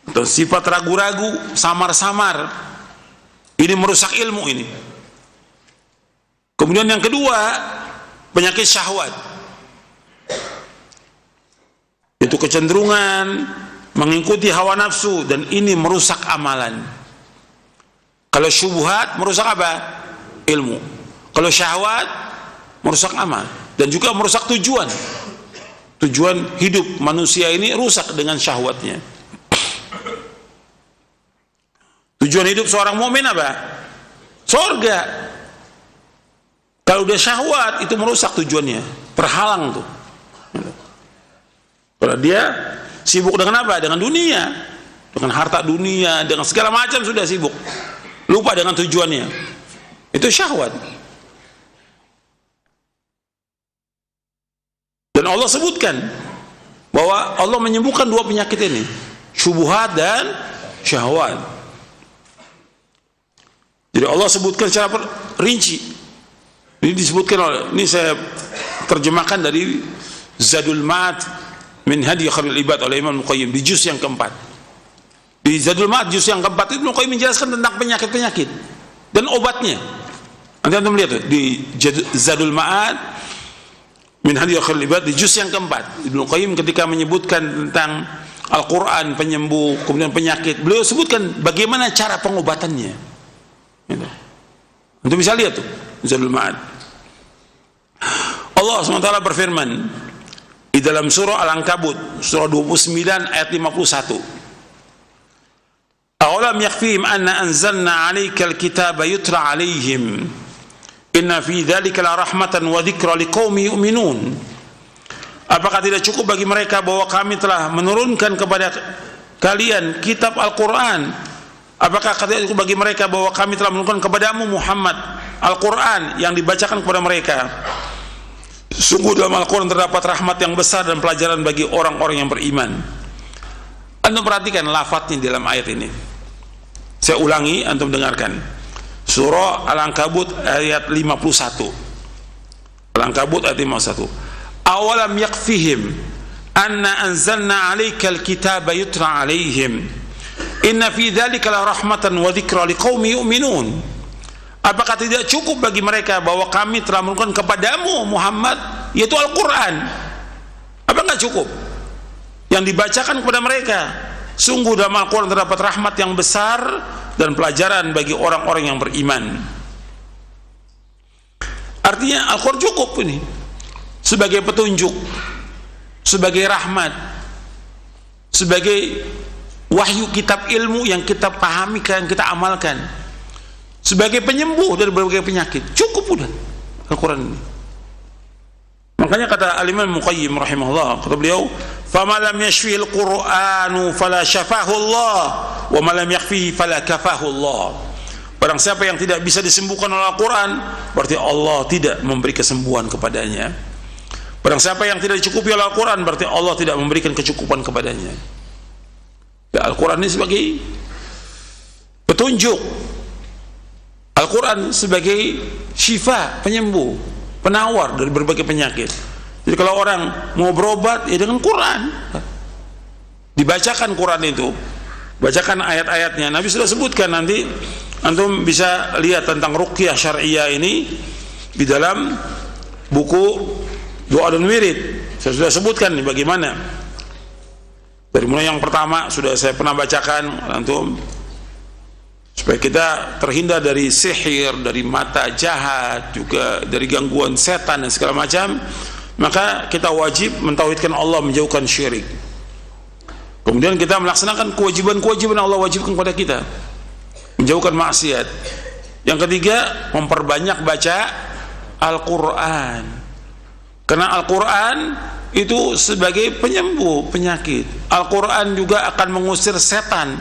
atau sifat ragu-ragu, samar-samar. Ini merusak ilmu ini. Kemudian yang kedua, penyakit syahwat, itu kecenderungan mengikuti hawa nafsu, dan ini merusak amalan. Kalau syubhat merusak apa? Ilmu. Kalau syahwat merusak amal dan juga merusak tujuan. Tujuan hidup manusia ini rusak dengan syahwatnya. Tujuan hidup seorang mukmin apa? Surga. Kalau udah syahwat itu merusak tujuannya, terhalang tuh. Kalau dia sibuk dengan apa? Dengan dunia, dengan harta dunia, dengan segala macam sudah sibuk, lupa dengan tujuannya. Itu syahwat. Dan Allah sebutkan bahwa Allah menyembuhkan dua penyakit ini, syubhat dan syahwat. Jadi Allah sebutkan secara rinci. Ini disebutkan oleh, ini saya terjemahkan dari Zadul Ma'ad min Hadi Khairul Ibad oleh Imam Al-Qayyim di juz yang keempat. Di Zadul Ma'ad juz yang keempat itu Al-Qayyim menjelaskan tentang penyakit-penyakit dan obatnya. Nanti anda melihat di Zadul Ma'ad min Hadi Khairul Ibad di juz yang keempat, Ibnu Qayyim ketika menyebutkan tentang Al-Quran penyembuh, kemudian penyakit, beliau sebutkan bagaimana cara pengobatannya. Anda bisa lihat tuh Zadul Ma'ad. Allah SWT berfirman di dalam surah Al-Ankabut surah 29 ayat 51, awalam yakfihim anna anzalna 'alaikal kitaba yutra 'alaihim inna fi dzalika la rahmatan wa dzikra liqaumin yu'minun. Apakah tidak cukup bagi mereka bahwa kami telah menurunkan kepada kalian kitab Al-Quran? Apakah tidak cukup bagi mereka bahwa kami telah menurunkan kepadamu Muhammad Al-Quran yang dibacakan kepada mereka? Sungguh dalam Al-Quran terdapat rahmat yang besar dan pelajaran bagi orang-orang yang beriman. Anda perhatikan lafadznya dalam ayat ini. Saya ulangi, antum dengarkan. Surah Al-Ankabut ayat 51. Al-Ankabut ayat 51. Awalam yakfihim anna anzalna 'alaikal kitaba yutra 'alaihim inna fi dzalika la rahmatan wa dzikra liqaumin yu'minun. Apakah tidak cukup bagi mereka bahwa kami telah menurunkan kepadamu Muhammad yaitu Al-Quran? Apa enggak cukup yang dibacakan kepada mereka? Sungguh dalam Al-Quran terdapat rahmat yang besar dan pelajaran bagi orang-orang yang beriman. Artinya Al-Quran cukup ini sebagai petunjuk, sebagai rahmat, sebagai wahyu kitab ilmu yang kita pahami, yang kita amalkan, sebagai penyembuh dari berbagai penyakit. Cukup udah. Al-Quran ini. Makanya kata Al-Imam Muqayyim rahimahullah, kata beliau, "Fama lam yashfihil Qur'anu fala syafahu Allah, wa ma lam yakfihi fala kafahu Allah." Barang siapa yang tidak bisa disembuhkan oleh Al-Quran, berarti Allah tidak memberi kesembuhan kepadanya. Barang siapa yang tidak dicukupi oleh Al-Quran, berarti Allah tidak memberikan kecukupan kepadanya. Ya, Al-Quran ini sebagai petunjuk, Al-Quran sebagai syifa, penyembuh, penawar dari berbagai penyakit. Jadi kalau orang mau berobat, ya dengan Quran, dibacakan Quran itu, bacakan ayat-ayatnya. Nabi sudah sebutkan, nanti antum bisa lihat tentang ruqyah syariah ini di dalam buku Doa dan Wirid. Saya sudah sebutkan nih bagaimana. Dari mulai yang pertama sudah saya pernah bacakan antum, supaya kita terhindar dari sihir, dari mata jahat, juga dari gangguan setan dan segala macam. Maka kita wajib mentauhidkan Allah, menjauhkan syirik. Kemudian kita melaksanakan kewajiban-kewajiban yang Allah wajibkan kepada kita, menjauhkan maksiat. Yang ketiga, memperbanyak baca Al-Quran, karena Al-Quran itu sebagai penyembuh penyakit. Al-Quran juga akan mengusir setan.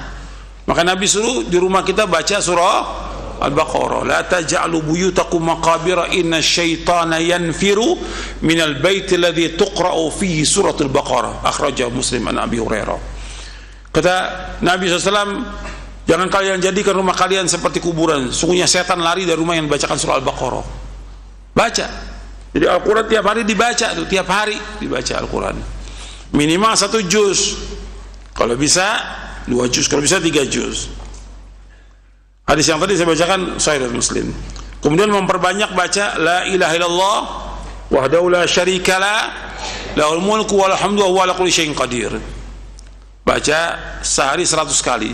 Maka Nabi suruh di rumah kita baca surah Al-Baqarah, la taj'alu buyutakum maqabira inna syaitana yanfiru minal baiti alladhi tuqra'u fihi suratul Baqarah, akhrajahu Muslim an Abi Hurairah. Kata Nabi SAW, jangan kalian jadikan rumah kalian seperti kuburan, sungguhnya setan lari dari rumah yang dibacakan surah Al-Baqarah. Baca. Jadi Al-Quran tiap hari dibaca tuh, tiap hari dibaca Al-Quran. Minimal 1 juz, kalau bisa 2 juz, kalau bisa 3 juz. Hadis yang tadi saya bacakan Sahih Muslim. Kemudian memperbanyak baca la ilaha illallah wahdahu la syarikalah lahul mulku wal hamdu wa huwa ala kulli syai'in qadir. Baca sehari 100 kali,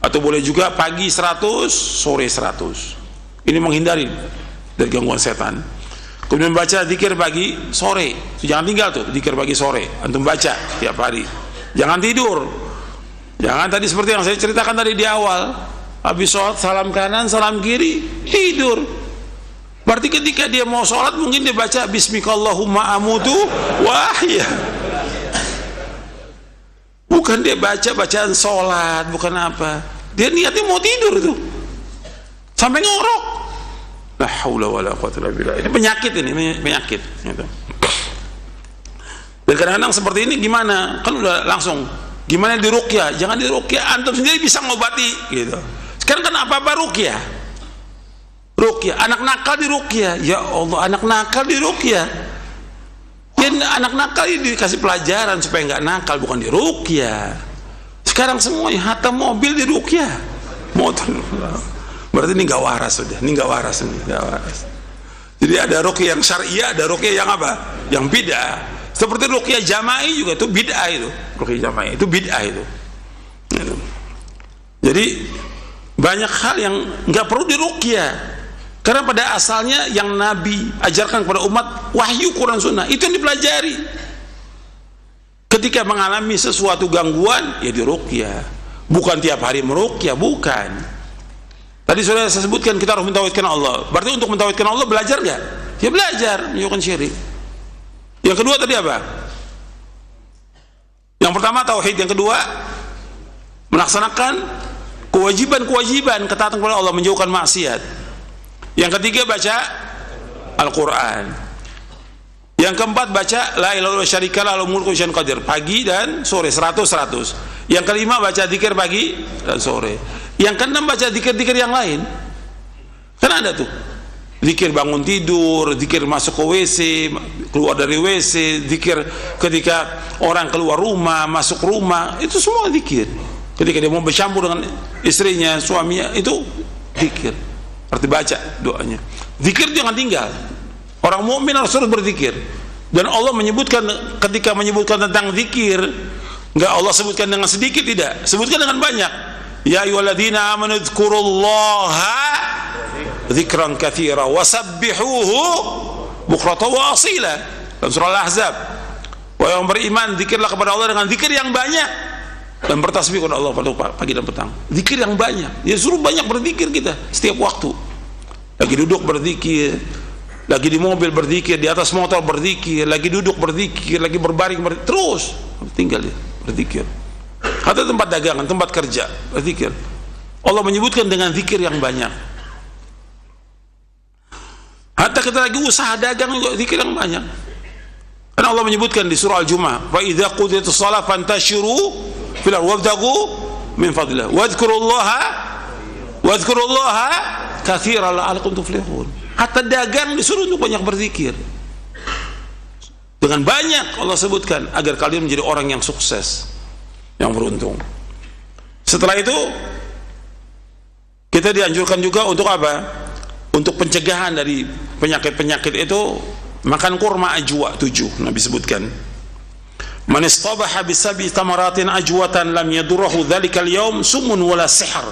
atau boleh juga pagi 100, sore 100. Ini menghindari dari gangguan setan. Kemudian baca zikir pagi sore, jangan tinggal tuh zikir pagi sore, antum baca tiap hari. Jangan tidur, jangan tadi seperti yang saya ceritakan tadi di awal, habis sholat salam kanan salam kiri tidur. Berarti ketika dia mau sholat mungkin dia baca bismikallahumma amutu wa ahya, bukan dia baca bacaan sholat, bukan apa, dia niatnya mau tidur itu sampai ngorok. La haula wala quwwata illa billah. Ini penyakit, ini penyakit gitu. Dan kadang-kadang seperti ini gimana? Kan udah langsung gimana di ruqyah? Jangan di ruqyah, antum sendiri bisa ngobati gitu. Sekarang kan apa-apa ruqyah. Ruqyah, anak nakal di ruqyah. Ya Allah, anak nakal di ruqyah. Ya, anak nakal ini dikasih pelajaran supaya nggak nakal, bukan di ruqyah. Sekarang semuanya hatta mobil di ruqyah. Motor. Berarti ini nggak waras sudah, ini nggak waras, ini nggak waras. Jadi ada ruqyah yang syariah, ada ruqyah yang apa? Yang bid'ah. Seperti ruqyah jama'i juga itu bid'ah itu. Ruqyah jama'i itu bid'ah itu. Jadi banyak hal yang nggak perlu diruqyah, karena pada asalnya yang Nabi ajarkan kepada umat wahyu Quran Sunnah itu yang dipelajari. Ketika mengalami sesuatu gangguan ya diruqyah, bukan tiap hari meruqyah, bukan. Tadi sudah saya sebutkan kita harus mentauhidkan Allah. Berarti untuk mentauhidkan Allah belajar nggak? Ya belajar, menjauhkan syirik. Yang kedua tadi apa? Yang pertama tauhid, yang kedua melaksanakan kewajiban-kewajiban, ketaatan kepada Allah, menjauhkan maksiat. Yang ketiga baca Al-Quran. Yang keempat baca la ilaha illallah syarikalah lahul mulku wa syai'un qadir, pagi dan sore 100. Yang kelima baca zikir pagi dan sore. Yang keenam baca zikir-zikir yang lain. Kan ada tuh zikir bangun tidur, zikir masuk ke WC, keluar dari WC, zikir ketika orang keluar rumah, masuk rumah, itu semua zikir. Ketika dia mau bercampur dengan istrinya, suaminya, itu zikir. Arti baca doanya. Zikir jangan tinggal. Orang mukmin harus terus berzikir. Dan Allah menyebutkan, ketika menyebutkan tentang zikir, enggak Allah sebutkan dengan sedikit, tidak, sebutkan dengan banyak. Ya ayyuhalladzina amanu dzkurullaha dzikran katsira wasabbihuhu bukratan wa asila, dalam surah Al-Ahzab. Wahai yang beriman, zikirlah kepada Allah dengan zikir yang banyak dan bertasbih kepada Allah pada pagi dan petang. Zikir yang banyak, ya suruh banyak berzikir kita setiap waktu. Lagi duduk berzikir, lagi di mobil berzikir, di atas motor berzikir, lagi duduk berzikir, lagi berbaring berzikir, terus tinggal dia berzikir. Atau tempat dagangan, tempat kerja berzikir. Allah menyebutkan dengan zikir yang banyak. Hatta kita lagi usaha dagang juga zikir yang banyak. Karena Allah menyebutkan di surah Al-Jumu'ah, "Fa idza qudiyatis shalah fantashiru fil ardi wabtaghu min fadlillah wadhkurullaha katsiran la'allakum tuflihun." Hatta dagang disuruh untuk banyak berzikir. Dengan banyak Allah sebutkan agar kalian menjadi orang yang sukses, yang beruntung. Setelah itu kita dianjurkan juga untuk apa? Untuk pencegahan dari penyakit-penyakit itu, makan kurma ajwa 7 Nabi sebutkan. Man istabaha bisabi tamaratin ajwatan lam yadurruhu dzalikal yaum sumun wala sihr.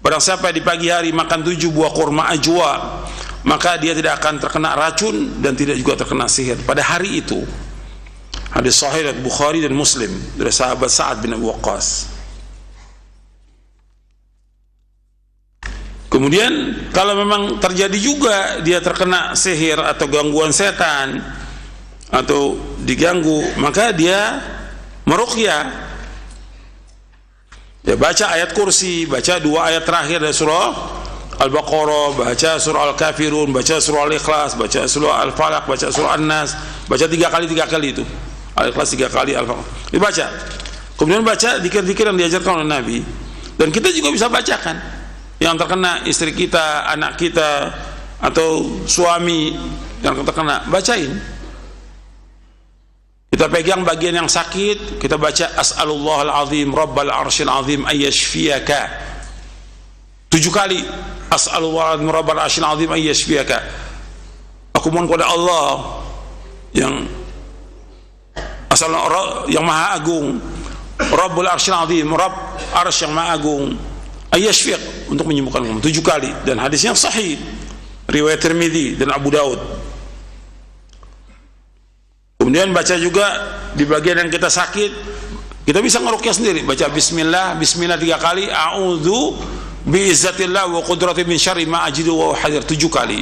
Barang siapa di pagi hari makan 7 buah kurma ajwa, maka dia tidak akan terkena racun dan tidak juga terkena sihir pada hari itu. Hadis sahih riwayat Bukhari dan Muslim dari sahabat Sa'ad bin Abi Waqqas. Kemudian kalau memang terjadi juga dia terkena sihir atau gangguan setan atau diganggu, maka dia meruqyah. Dia baca ayat kursi, baca 2 ayat terakhir dari surah Al-Baqarah, baca surah Al-Kafirun, baca surah Al-Ikhlas, baca surah Al-Falaq, baca surah An-Nas, baca 3 kali itu. Al-Ikhlas 3 kali, Al-Falaq. Dibaca. Kemudian baca zikir-zikir yang diajarkan oleh Nabi. Dan kita juga bisa bacakan. Yang terkena istri kita, anak kita, atau suami yang terkena, bacain. Kita pegang bagian yang sakit, kita baca As'alullahal azim Rabbal arsyil azim ayyashfiyaka 7 kali. As'alullahal azim Rabbal arsyil azim ayyashfiyaka. Aku mohon kepada Allah yang yang maha agung, Rabbul arsyil azim, Rabb arsy yang maha agung, ayyashfiq, untuk menyembuhkan kamu 7 kali. Dan hadisnya sahih riwayat Tirmidzi dan Abu Daud. Kemudian baca juga di bagian yang kita sakit, kita bisa ngeruqyah sendiri, baca bismillah 3 kali, a'udzu biizzatillah wa qudrati min syarri ma ajidu wa hadir 7 kali.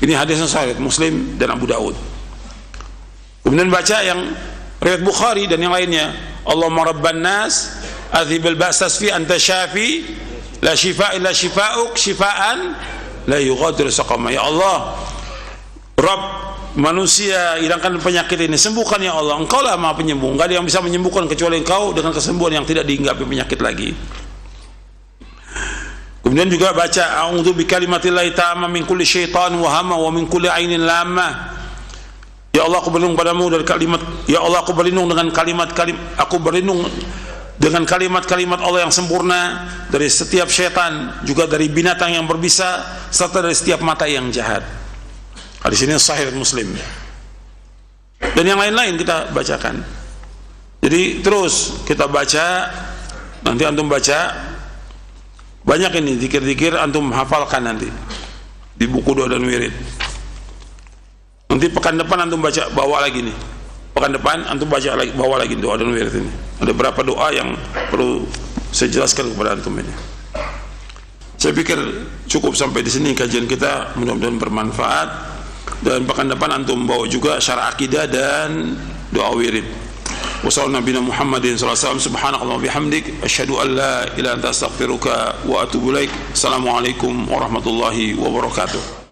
Ini hadisnya sahih Muslim dan Abu Daud. Kemudian baca yang riwayat Bukhari dan yang lainnya, Allahumma rabban nas adhibil ba'sas fi anta syafi la shifa illa shifa'uk shifaan la yughadiru saqama. Ya Allah, Rabb manusia, hilangkan penyakit ini, sembuhkan ya Allah, Engkau lah maha penyembuh, enggak ada yang bisa menyembuhkan kecuali Engkau, dengan kesembuhan yang tidak dihinggapi penyakit lagi. Kemudian juga baca a'udzu bikalimatillahi ta'amma min kulli syaitan wa hamma wa min kulli ainin lamah. Ya Allah, aku berlindung padamu dari kalimat, ya Allah, aku berlindung dengan kalimat-kalimat Allah yang sempurna dari setiap syaitan, juga dari binatang yang berbisa, serta dari setiap mata yang jahat. Hadis ini sahih Muslim. Dan yang lain-lain kita bacakan. Jadi terus kita baca, nanti antum baca banyak ini zikir-zikir, antum hafalkan nanti di buku doa dan wirid. Nanti pekan depan antum baca, bawa lagi nih. Pekan depan antum baca lagi, bawa lagi doa dan wirid ini. Ada berapa doa yang perlu saya jelaskan kepada antum ini. Saya pikir cukup sampai di sini kajian kita, mudah-mudahan bermanfaat. Dan pekan depan antum bawa juga syarah akidah dan doa wirid. Wassalamualaikum warahmatullahi wabarakatuh. Subhanallah bihamdik asyhadu an la ilaha illa anta astaghfiruka wa atubu ilaik. Assalamualaikum warahmatullahi wabarakatuh.